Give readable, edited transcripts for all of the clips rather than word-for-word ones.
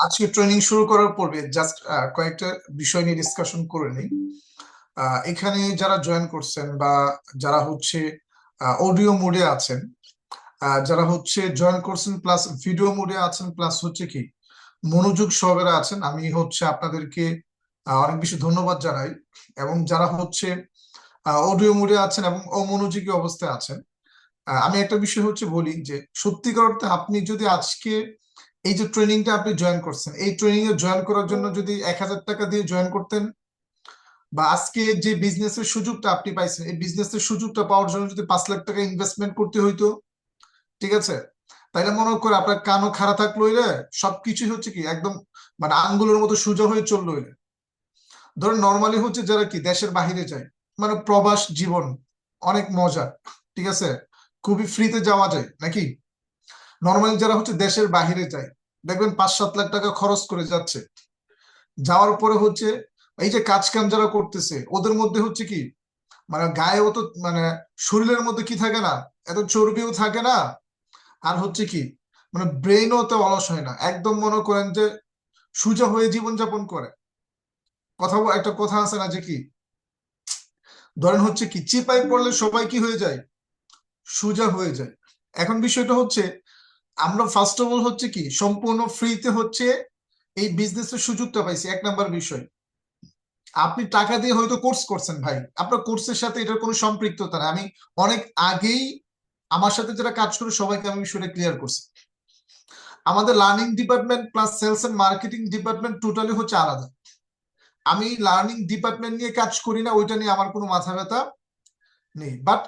আজকে ট্রেনিং শুরু করার পূর্বে জাস্ট কয়েকটা বিষয় নিয়ে ডিসকাশন করে নিই। এখানে যারা জয়েন করছেন বা যারা হচ্ছে অডিও মোডে আছেন, যারা হচ্ছে জয়েন করছেন প্লাস ভিডিও মোডে আছেন প্লাস হচ্ছে কি মনোযোগ সহকারে আছেন, আমি হচ্ছে আপনাদেরকে অনেক বেশি ধন্যবাদ জানাই। এবং যারা হচ্ছে অডিও মোডে আছেন এবং অমনোযোগী অবস্থায় আছেন, আমি একটা বিষয় হচ্ছে বলি যে সত্যিকার অর্থে আপনি যদি আজকে এই যে ট্রেনিংটা আপনি জয়েন করছেন, এই ট্রেনিং এ জয়েন করার জন্য যদি 1,000 টাকা দিয়ে জয়েন করতেন, বা আজকে যে বিজনেসের সুযোগটা আপনি পাইছেন, এই বিজনেসের সুযোগটা পাওয়ার জন্য যদি 5 লাখ টাকা ইনভেস্টমেন্ট করতে হইতো, ঠিক আছে, তাইলে মনে করে আপনার কানও খাড়া থাকলো হইলে সবকিছুই হচ্ছে কি একদম মানে আঙ্গুলের মতো সোজা হয়ে চললো হইলে। ধরেন নর্মালি হচ্ছে যারা কি দেশের বাহিরে যায়, মানে প্রবাস জীবন অনেক মজা, ঠিক আছে, খুবই ফ্রিতে যাওয়া যায় নাকি। নর্মালি যারা হচ্ছে দেশের বাহিরে যায়, দেখবেন 5-7 লাখ টাকা খরচ করে যাচ্ছে, যাওয়ার পরে হচ্ছে এই যে কাজ কাম যারা করতেছে ওদের মধ্যে হচ্ছে কি মানে গায়েও তো মানে শরীরের মধ্যে কি থাকে না, এত চর্বিও থাকে না, আর হচ্ছে কি মানে ব্রেনও তো অলস হয় না, একদম মনে করেন যে সোজা হয়ে জীবনযাপন করে। একটা কথা আছে না যে কি, ধরেন হচ্ছে কি চিপায় পড়লে সবাই কি হয়ে যায়, সোজা হয়ে যায়। এখন বিষয়টা হচ্ছে আমরা ফার্স্ট অফ অল হচ্ছে কি সম্পূর্ণ ফ্রিতে হচ্ছে এই বিজনেসের সুযোগটা পাইছি, 1 নাম্বার বিষয়। আপনি টাকা দিয়ে হয়তো কোর্স করছেন ভাই, আপনার কোর্সের সাথে এটার কোনো সম্পৃক্ততা নেই। আমি অনেক আগেই আমার সাথে যারা কাজ করে সবাইকে আমি বিষয়টা ক্লিয়ার করছি। আমাদের learning department plus sales and marketing department totally হচ্ছে আলাদা। আমি লার্নিং ডিপার্টমেন্ট নিয়ে কাজ করি না, ওইটা নিয়ে আমার কোনো মাথা ব্যথা নেই। বাট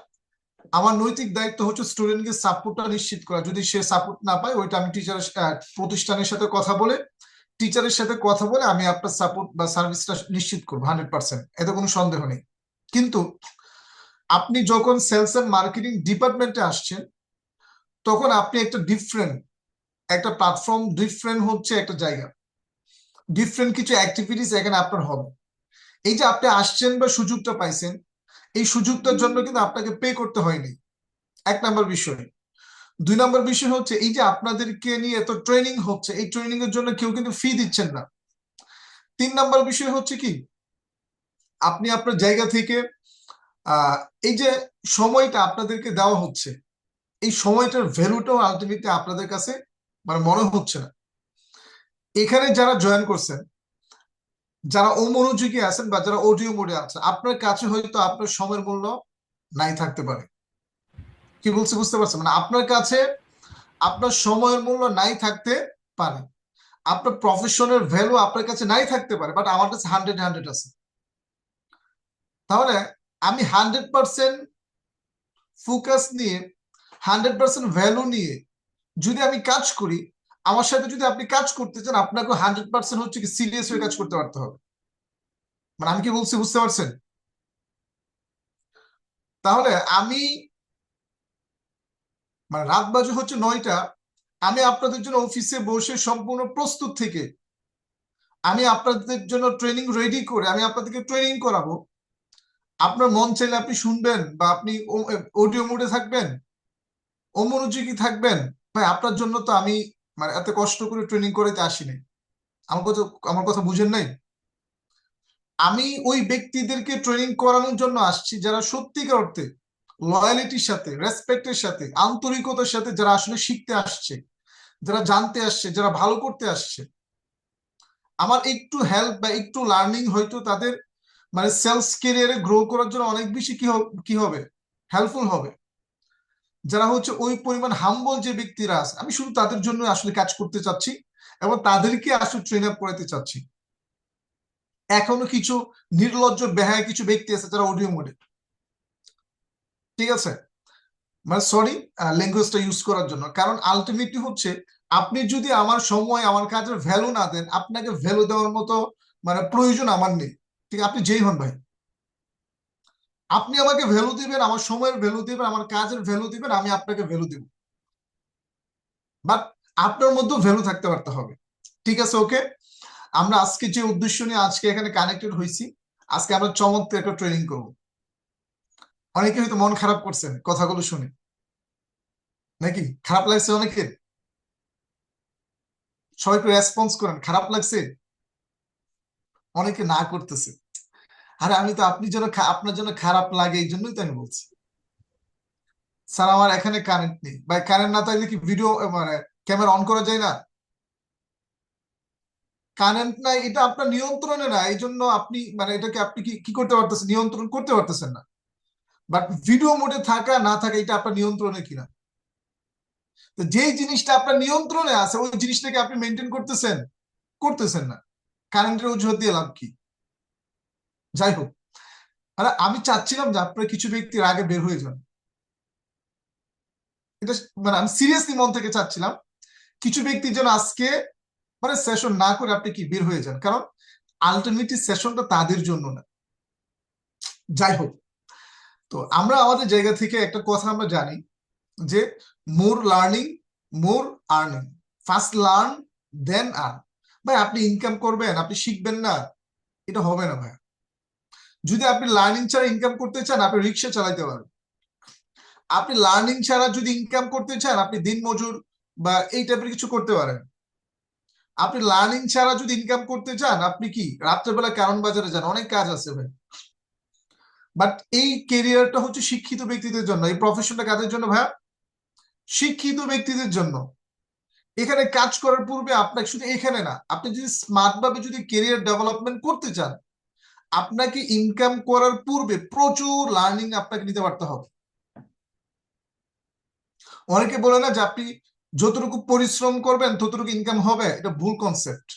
আমার নৈতিক দায়িত্ব হচ্ছে স্টুডেন্টকে সাপোর্টটা নিশ্চিত করা। যদি সে সাপোর্ট না পায়, ওইটা আমি টিচারের প্রতিষ্ঠানের সাথে কথা বলে, টিচারের সাথে কথা বলে আমি আপনার সাপোর্ট বা সার্ভিসটা নিশ্চিত করবো 100%, এতে কোনো সন্দেহ নেই। কিন্তু আপনি যখন সেলস এন্ড মার্কেটিং ডিপার্টমেন্টে আসছেন, তখন আপনি একটা ডিফারেন্ট একটা প্ল্যাটফর্ম, ডিফারেন্ট হচ্ছে একটা জায়গা, ডিফারেন্ট কিছু অ্যাক্টিভিটিস এখানে আপনার হবে। এই যে আপনি আসছেন বা সুযোগটা পাইছেন, এই সুযোগটার জন্য কিন্তু আপনাকে পে করতে হয়নি, 1 নাম্বার বিষয়। 2 নাম্বার বিষয় হচ্ছে এই যে আপনাদেরকে নিয়ে এত ট্রেনিং হচ্ছে, এই ট্রেনিং এর জন্য কেউ কিন্তু ফি দিচ্ছেন না। 3 নাম্বার বিষয় হচ্ছে কি আপনি আপনার জায়গা থেকে আহ এই যে সময়টা আপনাদেরকে দেওয়া হচ্ছে, এই সময়টার ভ্যালুটাও আলটিমেটলি আপনাদের কাছে মানে মনে হচ্ছে না। এখানে যারা জয়েন করছেন, যারা অমনোযোগী আছেন বা যারা অডিও মোডে আছেন, আপনার কাছে হয়তো আপনার সময়ের মূল্য নাই থাকতে পারে। কি বলছি বুঝতে পারছেন? মানে আপনার কাছে আপনার সময়ের মূল্য নাই থাকতে পারে, আপনার প্রফেশনের ভ্যালু আপনার কাছে নাই থাকতে পারে, বাট আমার কাছে 100 আছে। তাহলে আমি 100% ফোকাস নিয়ে, 100% ভ্যালু নিয়ে যদি আমি কাজ করি, আমার সাথে যদি আপনি কাজ করতে চান, আপনাকে 100% হচ্ছে কি সিরিয়াস হয়ে কাজ করতে পারতে হবে। মানে আমি কি বলছি বুঝতে পারছেন? তাহলে আমি মানে রাত বাজে হচ্ছে 9টা, আমি আপনাদের জন্য অফিসে বসে সম্পূর্ণ প্রস্তুত থেকে আমি আপনাদের জন্য ট্রেনিং রেডি করে আমি আপনাদেরকে ট্রেনিং করাবো। আপনার মন চাইলে আপনি শুনবেন বা আপনি অডিও মোডে থাকবেন, অমনোযোগী থাকবেন। ভাই আপনার জন্য তো আমি মানে এত কষ্ট করে ট্রেনিং করাতে আসিনি। আমার কথা বুঝেন নাই। আমি ওই ব্যক্তিদেরকে ট্রেনিং করানোর জন্য আসছি যারা সত্যিকার অর্থে লয়ালিটির সাথে, রেসপেক্টের সাথে, আন্তরিকতার সাথে যারা আসলে শিখতে আসছে, যারা জানতে আসছে, যারা ভালো করতে আসছে। আমার একটু হেল্প বা একটু লার্নিং হয়তো তাদের মানে সেলস ক্যারিয়ারে গ্রো করার জন্য অনেক বেশি কি হবে, হেল্পফুল হবে। যারা হচ্ছে ওই পরিমাণ হাম্বল যে ব্যক্তিরা আছে, আমি শুধু তাদের জন্য আসলে কাজ করতে চাচ্ছি এবং তাদেরকে আসলে ট্রেন আপ করাতে চাচ্ছি। এখনো কিছু নির্লজ্জ বেহায়া কিছু ব্যক্তি আছে যারা অডিও মোডে, ঠিক আছে, মানে সরি ল্যাঙ্গুয়েজটা ইউজ করার জন্য, কারণ আলটিমেটলি হচ্ছে আপনি যদি আমার সময় আমার কাজের ভ্যালু না দেন, আপনাকে ভ্যালু দেওয়ার মতো মানে প্রয়োজন আমার নেই। ঠিক আপনি যেই হন ভাই, আপনি আমাকে ভ্যালু দিবেন, আমার সময়ের ভ্যালু দিবেন, আমার কাজের ভ্যালু দিবেন, আমি আপনাকে ভ্যালু দিব। বাট আপনার মধ্যেও ভ্যালু থাকতে পারতে হবে। ঠিক আছে, ওকে। আমরা আজকে যে উদ্দেশ্য নিয়ে আজকে এখানে কানেক্টেড হয়েছি, আজকে আমরা চমৎকার একটা ট্রেনিং করবো। অনেকে হয়তো মন খারাপ করছেন কথাগুলো শুনে, নাকি খারাপ লাগছে অনেকের? সবাই একটু রেসপন্স করেন, খারাপ লাগছে? অনেকে না করতেছে। আরে আমি তো আপনি যেন আপনার জন্য খারাপ লাগে এই জন্যই তো আমি বলছি। স্যার আমার এখানে কারেন্ট নেই, বা কারেন্ট না থাকলে কি ভিডিও মানে ক্যামেরা অন করা যায় না? কারেন্ট নাই, এটা আপনার নিয়ন্ত্রণে না, এই জন্য আপনি মানে এটাকে আপনি কি কি করতে পারতেছেন, নিয়ন্ত্রণ করতে পারতেছেন না। বাট ভিডিও মোডে থাকা না থাকা এটা আপনার নিয়ন্ত্রণে কিনা। তো যেই জিনিসটা আপনার নিয়ন্ত্রণে আছে ওই জিনিসটাকে আপনি মেনটেন করতেছেন, করতেছেন না, কারেন্টের অজুহাত দিয়ে লাভ কি? যাই হোক, মানে আমি চাচ্ছিলাম যে আপনার কিছু ব্যক্তির আগে বের হয়ে যান। এটা মানে আমি সিরিয়াসলি মন থেকে চাচ্ছিলাম কিছু ব্যক্তি যেন আজকে মানে সেশন না করে আপনি কি বের হয়ে যান, কারণ আলটিমেটলি সেশনটা তাদের জন্য না। যাই হোক, তো আমরা আমাদের জায়গা থেকে একটা কথা আমরা জানি যে more learning more earning, first learn then earn. ভাই আপনি ইনকাম করবেন, আপনি শিখবেন না, এটা হবে না ভাই। যদি আপনি লার্নিং ছাড়া ইনকাম করতে চান আপনি রিক্সা চালাতে পারবেন। আপনি লার্নিং ছাড়া যদি ইনকাম করতে চান আপনি দিনমজুর বা এই টাইপের কিছু করতে পারেন। আপনি লার্নিং ছাড়া যদি ইনকাম করতে চান আপনি কি রাত্রেবেলা কারণ বাজারে যান, অনেক কাজ আছে ভাই। বাট এই কেরিয়ারটা হচ্ছে শিক্ষিত ব্যক্তিদের জন্য, এই প্রফেশনটা কাদের জন্য ভাইয়া? শিক্ষিত ব্যক্তিদের জন্য। এখানে কাজ করার পূর্বে আপনাকে শুধু এখানে না, আপনি যদি স্মার্ট ভাবে যদি কেরিয়ার ডেভেলপমেন্ট করতে চান আপনাকে ইনকাম করার পূর্বে প্রচুর লার্নিং আপনাকে নিতে পারতে হবে। অনেকে বলে না যে আপনি যতটুকু পরিশ্রম করবেন ততটুকু ইনকাম হবে, এটা ভুল কনসেপ্ট।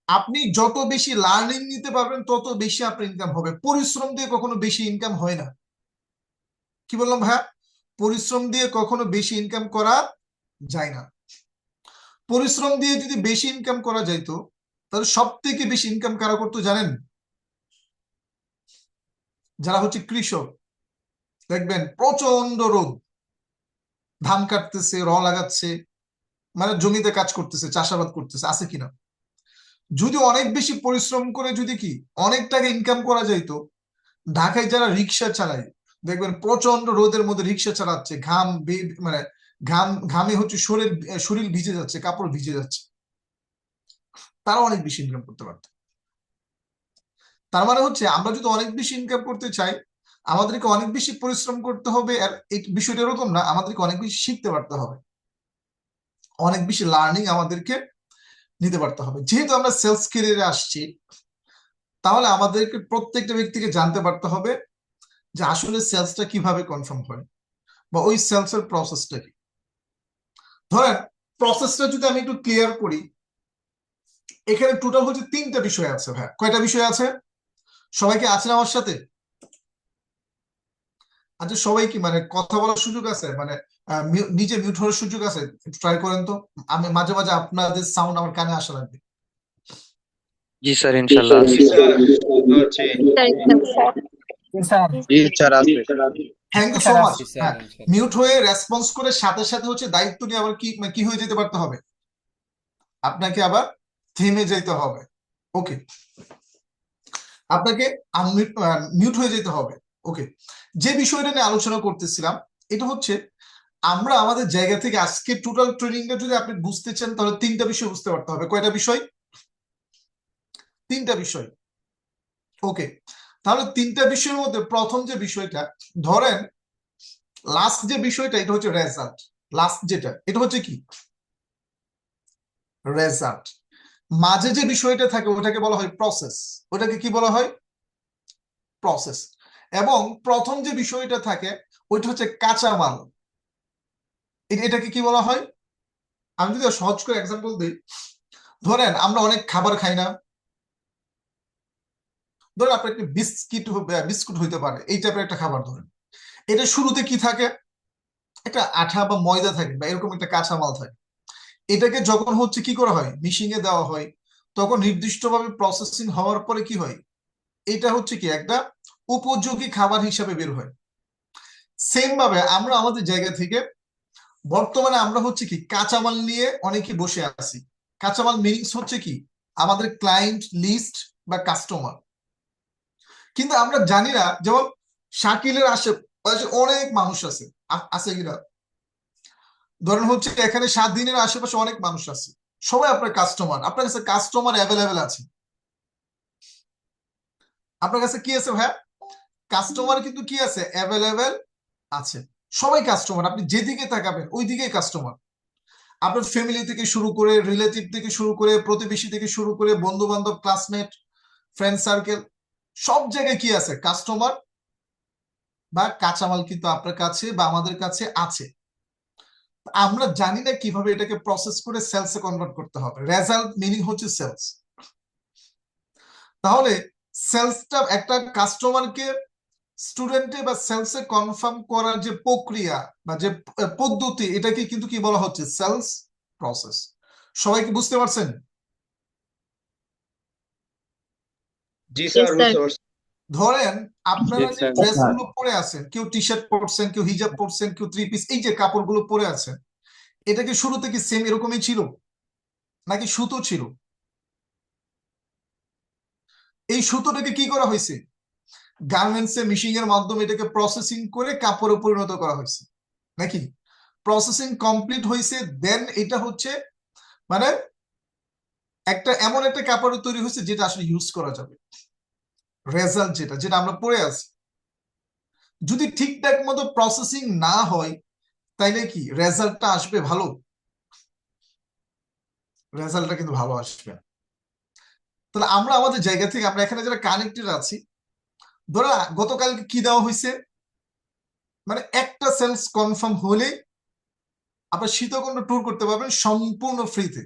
আপনি যত বেশি লার্নিং নিতে পারবেন তত বেশি আপনার ইনকাম হবে। পরিশ্রম দিয়ে কখনো বেশি ইনকাম হয় না। কি বললাম ভাইয়া? পরিশ্রম দিয়ে কখনো বেশি ইনকাম করা যায় না। পরিশ্রম দিয়ে যদি বেশি ইনকাম করা যাইতো তাহলে সব থেকে বেশি ইনকাম কারা করতো জানেন? যারা হচ্ছে কৃষক। দেখবেন প্রচন্ড রোদ, ধান কাটতেছে, লাগাচ্ছে, মানে জমিতে কাজ করতেছে, চাষাবাদ করতেছে, আছে কিনা? যদি অনেক বেশি পরিশ্রম করে যদি কি অনেক টাকা ইনকাম করা যাইতো, ঢাকায় যারা রিক্সা চালায় দেখবেন প্রচন্ড রোদের মধ্যে রিক্সা চালাচ্ছে, মানে ঘামে হচ্ছে শরীর ভিজে যাচ্ছে, কাপড় ভিজে যাচ্ছে, তারা অনেক বেশি ইনকাম করতে পারত। তার মানে হচ্ছে আমরা যদি অনেক বেশি ইনকাম করতে চাই আমাদেরকে অনেক বেশি পরিশ্রম করতে হবে। আর এই বিষয়টা এরকম না, আমাদেরকে অনেক বেশি শিখতে পারতে হবে, অনেক বেশি লার্নিং আমাদেরকে নিতে পারতে হবে। যেহেতু আমরা সেলস ক্যারিয়ারে আসছি তাহলে আমাদেরকে প্রত্যেকটা ব্যক্তিকে জানতে পারতে হবে যে আসলে সেলসটা কিভাবে কনফার্ম হয় বা ওই সেলস এর প্রসেসটা কি। ধরেন প্রসেসটা যদি আমি একটু ক্লিয়ার করি, এখানে টোটাল হচ্ছে 3টা বিষয় আছে ভাই। কয়টা বিষয় আছে? সবাইকে আছেন আমার সাথে? আচ্ছা সবাই কি মানে কথা বলার সুযোগ আছে, মানে নিজে মিউট হওয়ার সুযোগ আছে? ট্রাই করেন তো, আমি মাঝে মাঝে আপনাদের সাউন্ড আমার কানে আসা লাগবে। জি স্যার, ইনশাল্লাহ আছে। জি স্যার, আছে। Thank you so much. জি স্যার, হ্যাঁ, ইনশাল্লাহ। মিউট হয়ে রেসপন্স করে সাথে সাথে হচ্ছে দায়িত্ব নিয়ে আবার কি মানে কি হয়ে যেতে পারতে হবে, আপনাকে আবার থেমে যেতে হবে। ওকে, আপনাকে মিউট হয়ে যেতে হবে। ওকে, যে বিষয়টা নিয়ে আলোচনা করতেছিলাম এটা হচ্ছে আমরা আমাদের জায়গা থেকে আজকে টোটাল ট্রেনিংটা যদি আপনি বুঝতে চান তাহলে 3টা বিষয় বুঝতে পারতে হবে। কয়টা বিষয়? 3টা বিষয়। ওকে, তাহলে 3টা বিষয়ের মধ্যে প্রথম যে বিষয়টা, ধরেন লাস্ট যে বিষয়টা এটা হচ্ছে রেজাল্ট। লাস্ট যেটা এটা হচ্ছে কি রেজাল্ট। মাঝে যে বিষয়টা থাকে ওটাকে বলা হয় প্রসেস। ওটাকে কি বলা হয়? প্রসেস। এবং প্রথম যে বিষয়টা থাকে ওইটা হচ্ছে কাঁচামাল। এটাকে কি বলা হয়? আমি যদি সহজ করে এক্সাম্পল দিই, ধরেন আমরা অনেক খাবার খাই না, ধরেন আপনার একটা বিস্কুট হইতে পারে, এই টাইপের একটা খাবার। ধরেন এটা শুরুতে কি থাকে, একটা আঠা বা ময়দা থাকে বা এরকম একটা কাঁচামাল থাকে। এটাকে যখন হচ্ছে কি করা হয়, মিশিংয়ে দেওয়া হয়, তখন নির্দিষ্টভাবে প্রসেসিং হওয়ার পরে কি হয়, এটা হচ্ছে কি একটা উপযোগী খাবার হিসাবে বের হয়। সেম ভাবে আমরা আমাদের জায়গা থেকে বর্তমানে আমরা হচ্ছে কি কাঁচামাল নিয়ে অনেকে বসে আছি। কাঁচামাল মিনিংস হচ্ছে কি আমাদের ক্লায়েন্ট লিস্ট বা কাস্টমার। কিন্তু আমরা জানি না, যেমন শাকিলের আশেপাশে অনেক মানুষ আছে, আছে কিনা? ধরেন হচ্ছে এখানে 7 দিনের আশেপাশে অনেক মানুষ আছে, সবাই আপনার কাস্টমার, আপনার কাছে কাস্টমার অ্যাভেলেবেল আছে। আপনার কাছে কি আছে ভাইয়া? কাস্টমার কিন্তু কি আছে? অ্যাভেলেবেল আছে। সবাই কাস্টমার, আপনি যেদিকে তাকাবেন ওই দিকেই কাস্টমার। আপনার ফ্যামিলি থেকে শুরু করে, রিলেটিভ থেকে শুরু করে, প্রতিবেশী থেকে শুরু করে, বন্ধু বান্ধব, ক্লাসমেট, ফ্রেন্ড সার্কেল, সব জায়গায় কি আছে? কাস্টমার বা কাঁচামাল কিন্তু আপনার কাছে বা আমাদের কাছে আছে। আমরা জানি না কিভাবে এটাকে প্রসেস করে সেলসে কনভার্ট করতে হবে। রেজাল্ট মিনিং হচ্ছে সেলস। তাহলে সেলসটা একটা কাস্টমারকে স্টুডেন্টে বা সেলসে কনফার্ম করার যে প্রক্রিয়া বা যে পদ্ধতি, এটাকে কিন্তু কি বলা হচ্ছে? Sales process. সবাই কি বুঝতে পারছেন? জি স্যার, বুঝতে পারছি। ধরেন জি আপনারা যে স্যার। ড্রেস গুলো পরে আছেন, কেউ টি শার্ট পরছেন, কেউ হিজাব পরছেন, কেউ থ্রি পিস, এই যে কাপড়গুলো পরে আছেন, এটা কি শুরুতে কি সেম এরকমই ছিল নাকি সুতো ছিল? এই সুতোটাকে কি করা হয়েছে? গার্মেন্টসে মেশিং এর মাধ্যমে এটাকে প্রসেসিং করে কাপড়ে পরিণত করা হয়েছে নাকি? প্রসেসিং কমপ্লিট হয়েছে, দেন এটা হচ্ছে মানে একটা এমন একটা কাপড় তৈরি হয়েছে যেটা আসলে ইউজ করা যাবে। রেজাল্ট যেটা যেটা আমরা পড়ে আছি, যদি ঠিকঠাক মতো প্রসেসিং না হয় তাইলে কি রেজাল্টটা আসবে ভালো? রেজাল্টটা কিন্তু ভালো আসবে না। তাহলে আমরা আমাদের জায়গা থেকে, আমরা এখানে যারা কানেক্টেড আছি, ধরো গতকালকে কি দেওয়া হয়েছে, মানে একটা সেলস কনফার্ম হলে আপনার সীতাকুণ্ড ট্যুর করতে পারবেন সম্পূর্ণ ফ্রিতে।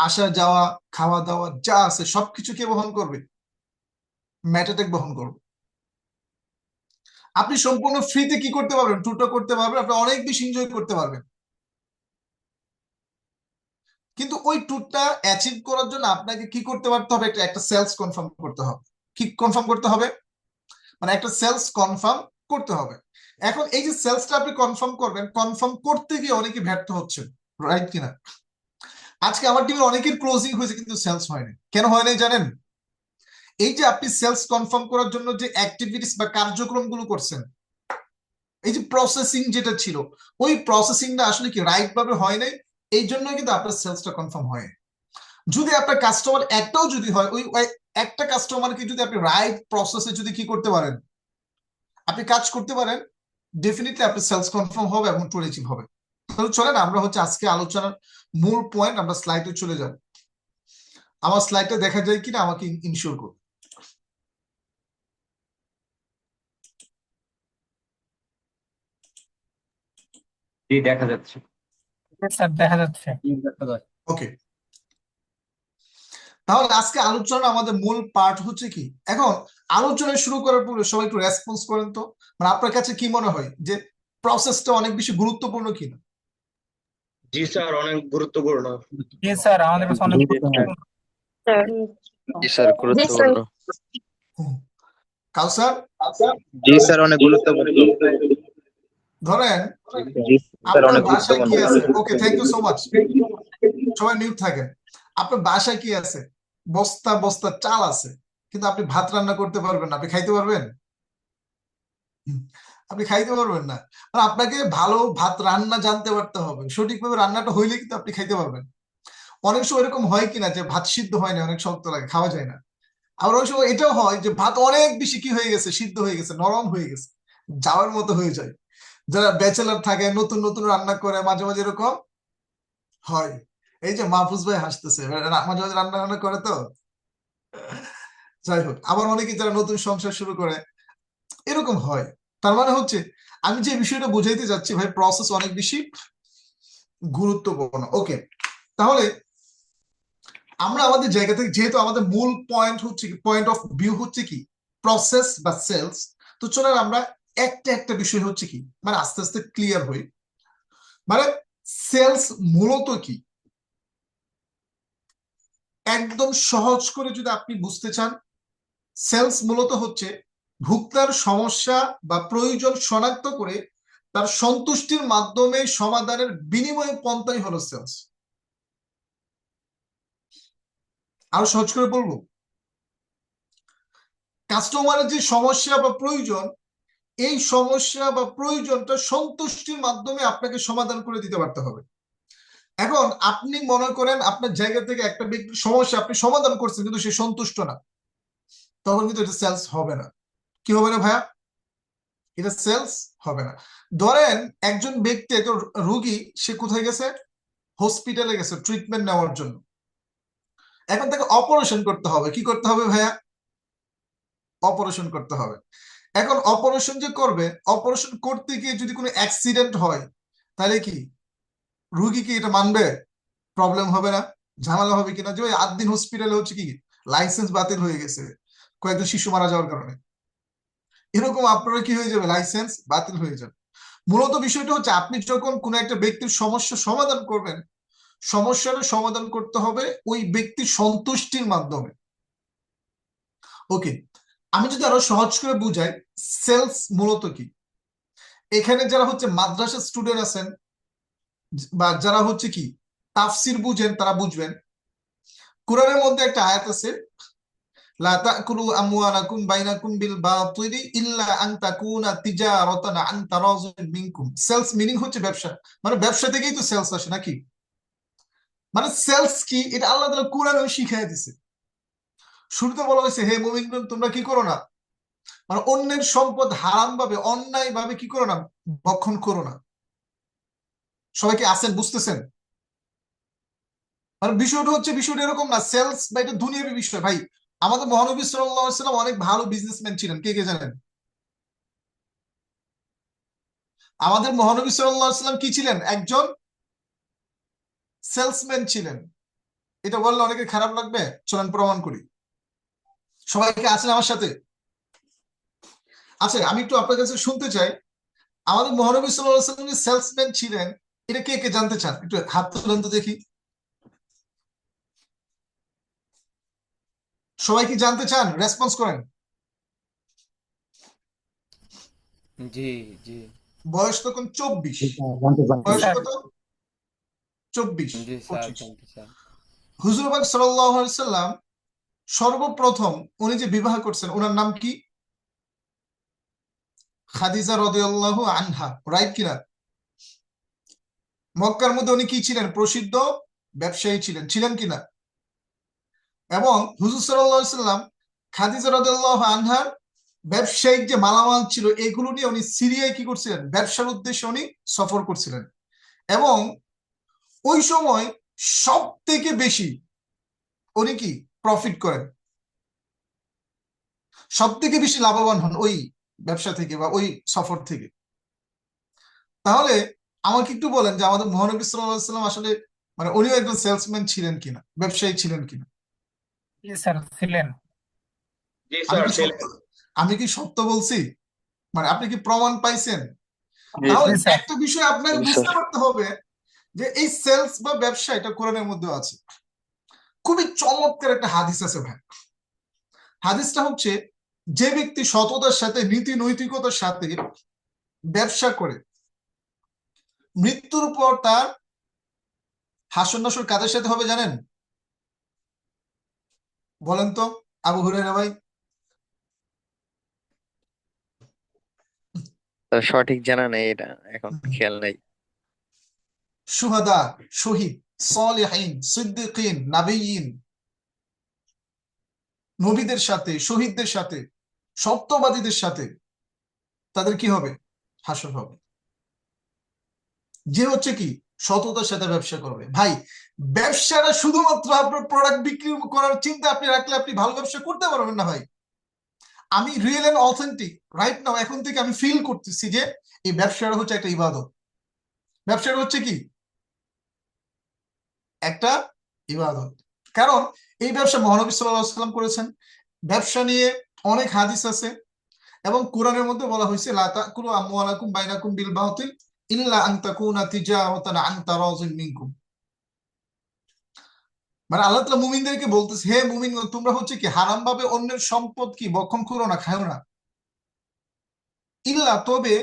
আসা যাওয়া খাওয়া দাওয়া যা আছে সবকিছু কে বহন করবে? ম্যাটাটেক বহন করবে। আপনি সম্পূর্ণ ফ্রিতে কি করতে পারবেন? ট্যুরটা করতে পারবেন, আপনি অনেক বেশি এনজয় করতে পারবেন। কিন্তু ওই ট্যুরটা অ্যাচিভ করার জন্য আপনাকে কি করতে পারতে হবে? একটা সেলস কনফার্ম করতে হবে। কি কনফার্ম করতে হবে? মানে একটা সেলস কনফার্ম করতে হবে। এখন এই যে সেলসটা আপনি কনফার্ম করবেন, কনফার্ম করতে গিয়ে অনেকে ব্যর্থ হচ্ছেন, রাইট কিনা? আজকে আমার টিমের অনেকের ক্লোজিং হয়েছে কিন্তু সেলস হয়নি। কেন হয় নাই জানেন? এই যে আপনি সেলস কনফার্ম করার জন্য যে অ্যাক্টিভিটিস বা কার্যক্রমগুলো করছেন, এই যে প্রসেসিং যেটা ছিল, ওই প্রসেসিংটা আসলে কি রাইট ভাবে হয় নাই। এই জন্য কিন্তু আপনার সেলসটা কনফার্ম হয়। যদি আপনার কাস্টমার একটাও যদি হয়, ওই একটা কাস্টমারকে যদি আপনি রাইট প্রসেসে যদি কি করতে পারেন, আপনি কাজ করতে পারেন, ডেফিনেটলি আপনার সেলস কনফার্ম হবে এবং ট্যুর অ্যাচিভ হবে। তাহলে চলেন আমরা হচ্ছে আজকে আলোচনার মূল পয়েন্ট, আমরা স্লাইডে চলে যাব। আমার স্লাইডটা দেখা যায় কিনা আমাকে ইনশিওর করুন। জি, দেখা যাচ্ছে। স্যার দেখা যাচ্ছে। ওকে, তাহলে আজকে আলোচনা আমাদের মূল পার্ট হচ্ছে কি, এখন আলোচনা শুরু করার পূর্বে সবাই একটু রেসপন্স করেন তো, মানে আপনার কাছে কি মনে হয় যে প্রসেসটা অনেক বেশি গুরুত্বপূর্ণ কিনা? জি স্যার, অনেক গুরুত্বপূর্ণ। জি স্যার, আমাদের কাছে অনেক জি গুরুত্বপূর্ণ। জি স্যার, গুরুত্বপূর্ণ। কাউসার, জি স্যার, অনেক গুরুত্বপূর্ণ। ধরেন জি স্যার, আপনার অনেক বাসায় কি গুরুত্বপূর্ণ। আছে? ওকে, থ্যাংক ইউ সো মাচ, সবাই মিউট থাকেন। আপনার বাসায় কি আছে? বস্তা বস্তা চাল আছে, কিন্তু আপনি ভাত রান্না করতে পারবেন না। আপনি খাইতে পারবেন? আপনি খাইতে পারবেন না। মানে আপনাকে ভালো ভাত রান্না জানতে পারতে হবে, সঠিকভাবে রান্নাটা হইলে কিন্তু আপনি খাইতে পারবেন। অনেক সময় এরকম হয় কিনা যে ভাত সিদ্ধ হয় না, অনেক শক্ত লাগে, খাওয়া যায় না। আবার অনেক সময় এটাও হয় যে ভাত অনেক বেশি কি হয়ে গেছে, সিদ্ধ হয়ে গেছে, নরম হয়ে গেছে, যাওয়ার মতো হয়ে যায়। যারা ব্যাচেলার থাকে, নতুন নতুন রান্না করে, মাঝে মাঝে এরকম হয়। এই যে মাহফুজ ভাই হাসতেছে, মাঝে মাঝে রান্না বান্না করে তো। যাই হোক, আবার অনেকে যারা নতুন সংসার শুরু করে, এরকম হয়। তার মানে হচ্ছে আমি যে বিষয়টা বুঝাইতে যাচ্ছি ভাই, প্রসেস অনেক বেশি গুরুত্বপূর্ণ। ওকে, তাহলে আমরা আমাদের জায়গা থেকে, যেহেতু আমাদের মূল পয়েন্ট হচ্ছে কি, পয়েন্ট অফ ভিউ হচ্ছে কি প্রসেস বা সেলস, তো চলেন আমরা একটা একটা বিষয় হচ্ছে কি মানে আস্তে আস্তে ক্লিয়ার হই। মানে সেলস মূলত কি, একদম সহজ করে যদি আপনি বুঝতে চান, সেলস মূলত হচ্ছে ভোক্তার সমস্যা বা প্রয়োজন শনাক্ত করে তার সন্তুষ্টির মাধ্যমে সমাধানের বিনিময়ে পন্থাই হলো সেলস। আরো সহজ করে বলবো, কাস্টমারের যে সমস্যা বা প্রয়োজন, এই সমস্যা বা প্রয়োজনটা সন্তুষ্টির মাধ্যমে আপনাকে সমাধান করে দিতে পারতে হবে। এখন আপনি মনে করেন আপনার জায়গা থেকে একটা ব্যক্তির সমস্যা আপনি সমাধান করছেন কিন্তু সে সন্তুষ্ট না, তখন কিন্তু এটা সেলস হবে না। কি হবে না ভাইয়া? এটা সেলস হবে না। ধরেন একজন ব্যক্তি, একজন রোগী, সে কোথায় গেছে? হসপিটালে গেছে ট্রিটমেন্ট নেওয়ার জন্য। এখন তাকে অপারেশন করতে হবে। কি করতে হবে ভাইয়া? অপারেশন করতে হবে। এখন অপারেশন যে করবে, অপারেশন করতে গিয়ে যদি কোনো অ্যাক্সিডেন্ট হয়, তাহলে কি রুগী কি এটা মানবে? প্রবলেম হবে না? ঝামেলা হবে কিনা? যে ওই 8 দিন হসপিটালে হচ্ছে কি লাইসেন্স বাতিল হয়ে গেছে কয়েকজন শিশু মারা যাওয়ার কারণে, এরকম আপনারা কি হয়ে যাবে? লাইসেন্স বাতিল হয়ে যাবে। মূলত বিষয়টা হচ্ছে আপনি যখন কোনো একটা ব্যক্তির সমস্যা সমাধান করবেন, সমস্যাটা সমাধান করতে হবে ওই ব্যক্তির সন্তুষ্টির মাধ্যমে। ওকে, আমি যদি আরো সহজ করে বুঝাই সেলস মূলত কি, এখানে যারা হচ্ছে মাদ্রাসা স্টুডেন্ট আছেন বা যারা হচ্ছে কি তাফসির বুঝেন তারা বুঝবেন। কোরআনের মধ্যে একটা আয়াত আছে, লা তাকুলু আমওয়ালাকুম বাইনাকুম বিল বাতিলি ইল্লা আন তাকুনা তিজারাতান আন তারাযুন মিনকুম। সেলস মিনিং হচ্ছে ব্যবসা, মানে ব্যবসা থেকেই তো সেলস আসে নাকি? মানে সেলস কি এটা আল্লাহ তাআলা কোরআনে শিখিয়ে দিছে। শুরুতে বলা হয়েছে হে মুমিনগণ তোমরা কি করো না, মানে অন্যের সম্পদ হারাম ভাবে অন্যায় ভাবে কি করো না, ভক্ষণ করো না। সবাইকে আছেন, বুঝতেছেন? মানে বিষয়টা এরকম না সেলস বা এটা দুনিয়াবী বিষয় ভাই। আমাদের মহানবী সাল্লাল্লাহু আলাইহি ওয়াসাল্লাম অনেক ভালো বিজনেসম্যান ছিলেন, কে কে জানেন? আমাদের মহানবী সাল্লাল্লাহু আলাইহি ওয়াসাল্লাম কি ছিলেন? একজন সেলসম্যান ছিলেন। এটা বললে অনেকে খারাপ লাগবে, চলেন প্রমাণ করি। সবাইকে আছেন আমার সাথে? আচ্ছা, আমি একটু আপনার কাছে শুনতে চাই, আমাদের মহানবী সাল্লাল্লাহু আলাইহি ওয়াসাল্লাম যে সেলসম্যান ছিলেন, এটা কে কে জানতে চান? একটু হাত তুলেন তো দেখি। সবাই কি জানতে চান? রেসপন্স করেন। জি জি বয়স তখন 24। জানতে চান। বয়স স্যার কত? 24, জি স্যার 25। জানতে চান। হুজুর পাক সাল্লাল্লাহু আলাইহি সাল্লাম সর্বপ্রথম উনি যে বিবাহ করছেন ওনার নাম কি? খাদিজা রাদিয়াল্লাহু আনহা, রাইট কিনা? মক্কার মধ্যে উনি কি ছিলেন? প্রসিদ্ধ ব্যবসায়ী ছিলেন, ছিলেন কিনা? এবং হুজুর সাল্লাল্লাহু আলাইহি সাল্লাম খাদিজা রাদিয়াল্লাহু আনহার ব্যবসায়িক যে মালামাল ছিল এগুলো নিয়ে উনি সিরিয়ায় কি করছিলেন? ব্যবসার উদ্দেশ্যে উনি সফর করছিলেন। এবং ওই সময় সব থেকে বেশি উনি কি প্রফিট করেন, সব থেকে বেশি লাভবান হন ওই ব্যবসা থেকে বা ওই সফর থেকে। তাহলে আমাকে একটু বলেন যে আমাদের মহানবী সাল্লাল্লাহু আলাইহি সাল্লাম আসলে মানে উনিও একজন সেলসম্যান ছিলেন কিনা, ব্যবসায়ী ছিলেন কিনা? জি স্যার ছিলেন। জি আমি স্যার কি সত্য, আমি কি সত্য বলছি? মানে আপনি কি প্রমাণ পাইছেন? তাহলে জি স্যার। একটা বিষয় আপনাকে জি, বুঝতে স্যার। পারতে হবে যে এই সেলস বা ব্যবসা এটা কোরআনের মধ্যে আছে। খুবই চমৎকার একটা হাদিস আছে ভাই। হাদিসটা হচ্ছে যে ব্যক্তি সততার সাথে নীতি নৈতিকতার সাথে ব্যবসা করে মৃত্যুর পর তার হাসর নাসর কাদের সাথে হবে জানেন? বলেন তো আবু হুরায়রা ভাই। তার সঠিক জানা নেই, এটা এখন খেয়াল নাই। শুহাদা, শহীদ, সালিহিন, সিদ্দিকিন, নাবিয়িন, নবীদের সাথে, শহীদদের সাথে, সত্যবাদীদের সাথে তাদের কি হবে? হাসর হবে। যে হচ্ছে কি সততার সাথে ব্যবসা করবে। ভাই ব্যবসাটা শুধুমাত্র আপনার প্রোডাক্ট বিক্রি করার চিন্তা আপনি রাখলে আপনি ভালো ব্যবসা করতে পারবেন না ভাই। আমি real and authentic right now এখন থেকে আমি ফিল করতেছি যে এই ব্যবসাটা হচ্ছে একটা ইবাদত। ব্যবসাটা হচ্ছে কি একটা ইবাদত। কারণ এই ব্যবসা মহানবী সাল্লাল্লাহু আলাইহি ওয়াসাল্লাম করেছেন। ব্যবসা নিয়ে অনেক হাদিস আছে এবং কোরআনের মধ্যে বলা হয়েছে লা তাকুলু আমওয়ালাকুম বাইনাকুম বিল বাতিল ইল্লা আন তাকুনা তিজারাতান আন তারাযিন মিনকুম। মানে আল্লাহ তাআলা মুমিনদেরকে বলতেছে হে মুমিন তোমরা হচ্ছে কি হারাম ভাবে অন্যের সম্পদ কি ভক্ষণ করো না, খাও না। ইল্লা তবে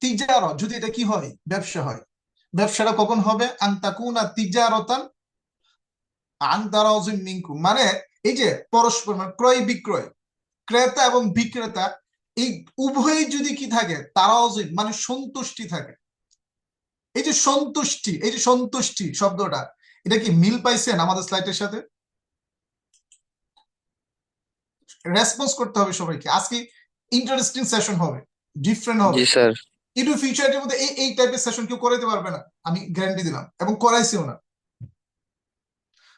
তিজারা যদি এটা কি হয়? ব্যবসা হয়। ব্যবসাটা কখন হবে? আন তাকুনা তিজারাতান আন তারাযিন মিনকুম, মানে এই যে পরস্পর মানে ক্রয় বিক্রয়, ক্রেতা এবং বিক্রেতা এই উভয়ই যদি কি থাকে, তারাওজুন মানে সন্তুষ্টি থাকে। এই যে সন্তুষ্টি শব্দটা, এটা কি মিল পাইছেন আমাদের স্লাইডের সাথে? রেসপন্স করতে হবে সবাইকে। আজকে ইন্টারেস্টিং সেশন হবে, ডিফারেন্ট হবে। জি স্যার। কিন্তু ফিউচারের মধ্যে এই টাইপের সেশন কেউ করাইতে পারবে না, আমি গ্যারান্টি দিলাম, এবং করাইছিও না।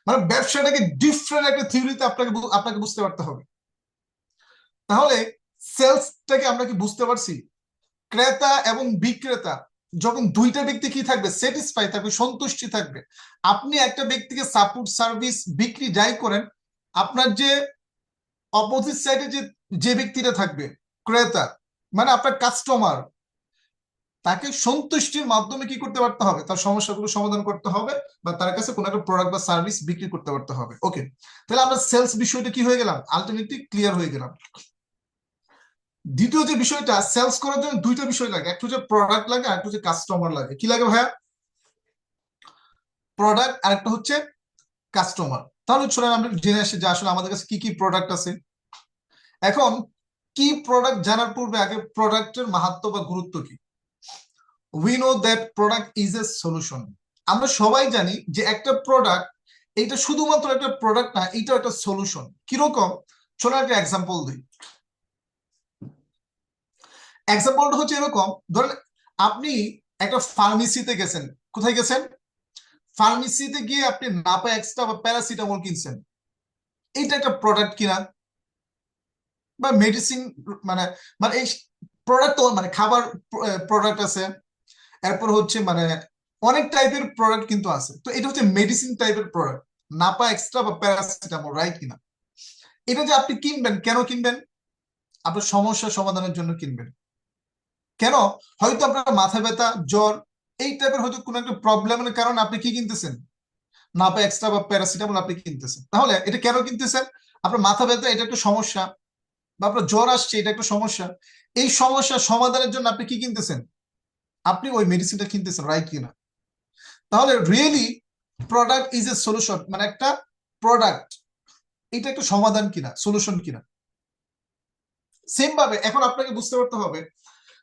মানে ব্যবসাটাকে ডিফারেন্ট একটা থিওরিতে আপনাকে বুঝতে পারতে হবে। তাহলে সেলসটাকে আমরা কি বুঝতে পারছি? ক্রেতা এবং বিক্রেতা যখন দুইটা ব্যক্তি কি থাকবে, স্যাটিসফাই থাকবে, সন্তুষ্টি থাকবে। আপনি একটা ব্যক্তিকে সাপোর্ট সার্ভিস বিক্রি যাই করেন, আপনার যে অপোজিট সাইডে যে ব্যক্তিটা থাকবে, ক্রেতা মানে আপনার কাস্টমার, তাকে সন্তুষ্টির মাধ্যমে কি করতে পারতে হবে, তার সমস্যাগুলো সমাধান করতে হবে, বা তার কাছে কোনো একটা প্রোডাক্ট বা সার্ভিস বিক্রি করতে পারতে হবে। ওকে, তাহলে আমরা সেলস বিষয়টা কি হয়ে গেলাম, আলটিমেটলি ক্লিয়ার হয়ে গেলাম। দ্বিতীয় যে বিষয়টা, সেলস করার জন্য দুইটা বিষয় লাগে, একটা হচ্ছে প্রোডাক্ট লাগে আর একটা হচ্ছে কাস্টমার লাগে। কি লাগে ভাইয়া? প্রোডাক্ট আর একটা হচ্ছে কাস্টমার। তাহলে চলেন আমরা জেনে আসি যে আসলে আমাদের কাছে কি কি প্রোডাক্ট আছে। এখন কি প্রোডাক্ট জানার পূর্বে আগে প্রোডাক্টের মাহাত্ম্য বা গুরুত্ব কি। We know that product is a solution. আমরা সবাই জানি যে একটা প্রোডাক্ট, এটা শুধুমাত্র একটা প্রোডাক্ট না, এটা একটা সলিউশন। কিরকম, চলো একটা এক্সাম্পল দিই। এক্সাম্পলটা হচ্ছে এরকম, ধরেন আপনি একটা ফার্মেসিতে গেছেন। কোথায় গেছেন? ফার্মেসিতে গিয়ে আপনি নাপা এক্সট্রা বা প্যারাসিটামল কিনছেন। এটা একটা প্রোডাক্ট কিনা, বা মেডিসিন, মানে মানে এই প্রোডাক্ট তো মানে খাবার প্রোডাক্ট আছে, এরপর হচ্ছে মানে অনেক টাইপের প্রোডাক্ট কিন্তু আছে। তো এটা হচ্ছে মেডিসিন টাইপের প্রোডাক্ট, নাপা এক্সট্রা বা প্যারাসিটামল, রাইট কিনা? এটা যে আপনি কিনবেন, কেন কিনবেন? আপনার সমস্যা সমাধানের জন্য কিনবেন। কেন? হয়তো আপনার মাথা ব্যথা, জ্বর, এই টাইপের হয়তো কোনো একটা প্রবলেমের কারণে আপনি কি কিনতেছেন, নাপা এক্সট্রা বা প্যারাসিটামল আপনি কিনতেছেন। তাহলে এটা কেন কিনতেছেন? আপনার মাথা ব্যথা, এটা একটা সমস্যা, বা আপনার জ্বর আসছে, এটা একটা সমস্যা। এই সমস্যা সমাধানের জন্য আপনি কি কিনতেছেন? আপনি ওই মেডিসিনটা কিনতেছেন, রাইট কিনা? তাহলে really product is a solution, মানে একটা প্রোডাক্ট এটা একটা সমাধান কিনা, সলিউশন কিনা। সেম ভাবে এখন আপনাকে বুঝতে পারতে হবে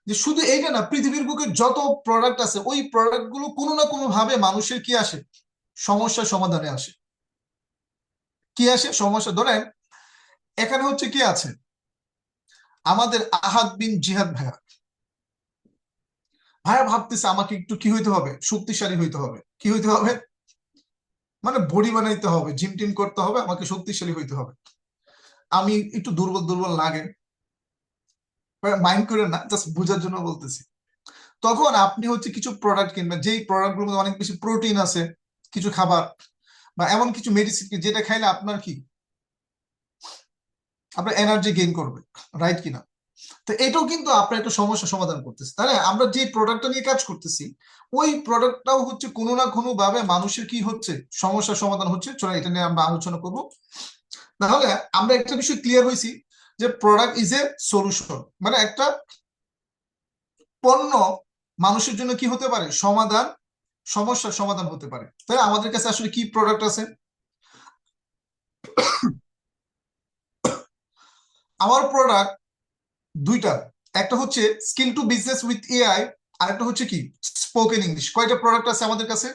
যে শুধু এইটা না, পৃথিবীর বুকে যত প্রোডাক্ট আছে, ওই প্রোডাক্ট গুলো কোনো না কোনো ভাবে মানুষের কি আসে, সমস্যা সমাধানে আসে। কি আসে সমস্যা? ধরেন এখানে হচ্ছে কি আছে, আমাদের আহাদ বিন জিহাদ ভাইয়া। ভাইয়া ভাবতেছে আমাকে একটু কি হইতে হবে, শক্তিশালী হইতে হবে। কি হইতে হবে? মানে বডি বানাইতে হবে, জিম টিম করতে হবে, আমাকে শক্তিশালী হইতে হবে। আমি একটু দুর্বল দুর্বল লাগে, মাইন্ড করে না, জাস্ট বোঝার জন্য বলতেছি। তখন আপনি হচ্ছে কিছু প্রোডাক্ট কিনবেন, যেই প্রোডাক্ট গুলোর মধ্যে অনেক বেশি প্রোটিন আছে, কিছু খাবার বা এমন কিছু মেডিসিন যেটা খাইলে আপনার কি, আপনার এনার্জি গেইন করবে, রাইট কিনা? তো এটাও কিন্তু আপনার একটা সমস্যা সমাধান করতেছে। তাহলে আমরা যে প্রোডাক্টটা নিয়ে কাজ করতেছি, ওই প্রোডাক্টটাও হচ্ছে কোনো না কোনো ভাবে মানুষের কি হচ্ছে, সমস্যার সমাধান হচ্ছে। চলো এটা নিয়ে আমরা আলোচনা করব। তাহলে আমরা একটা বিষয় ক্লিয়ার হয়েছি যে প্রোডাক্ট ইজ এ সলিউশন, মানে একটা পণ্য মানুষের জন্য কি হতে পারে, সমাধান, সমস্যার সমাধান হতে পারে। তাই আমাদের কাছে আসলে কি প্রোডাক্ট আছে? আমার প্রোডাক্ট দুইটা, একটা হচ্ছে skill to business with AI, আর একটা হচ্ছে কি, স্পোকেন ইংলিশ। কয়টা প্রোডাক্ট আছে আমাদের কাছে?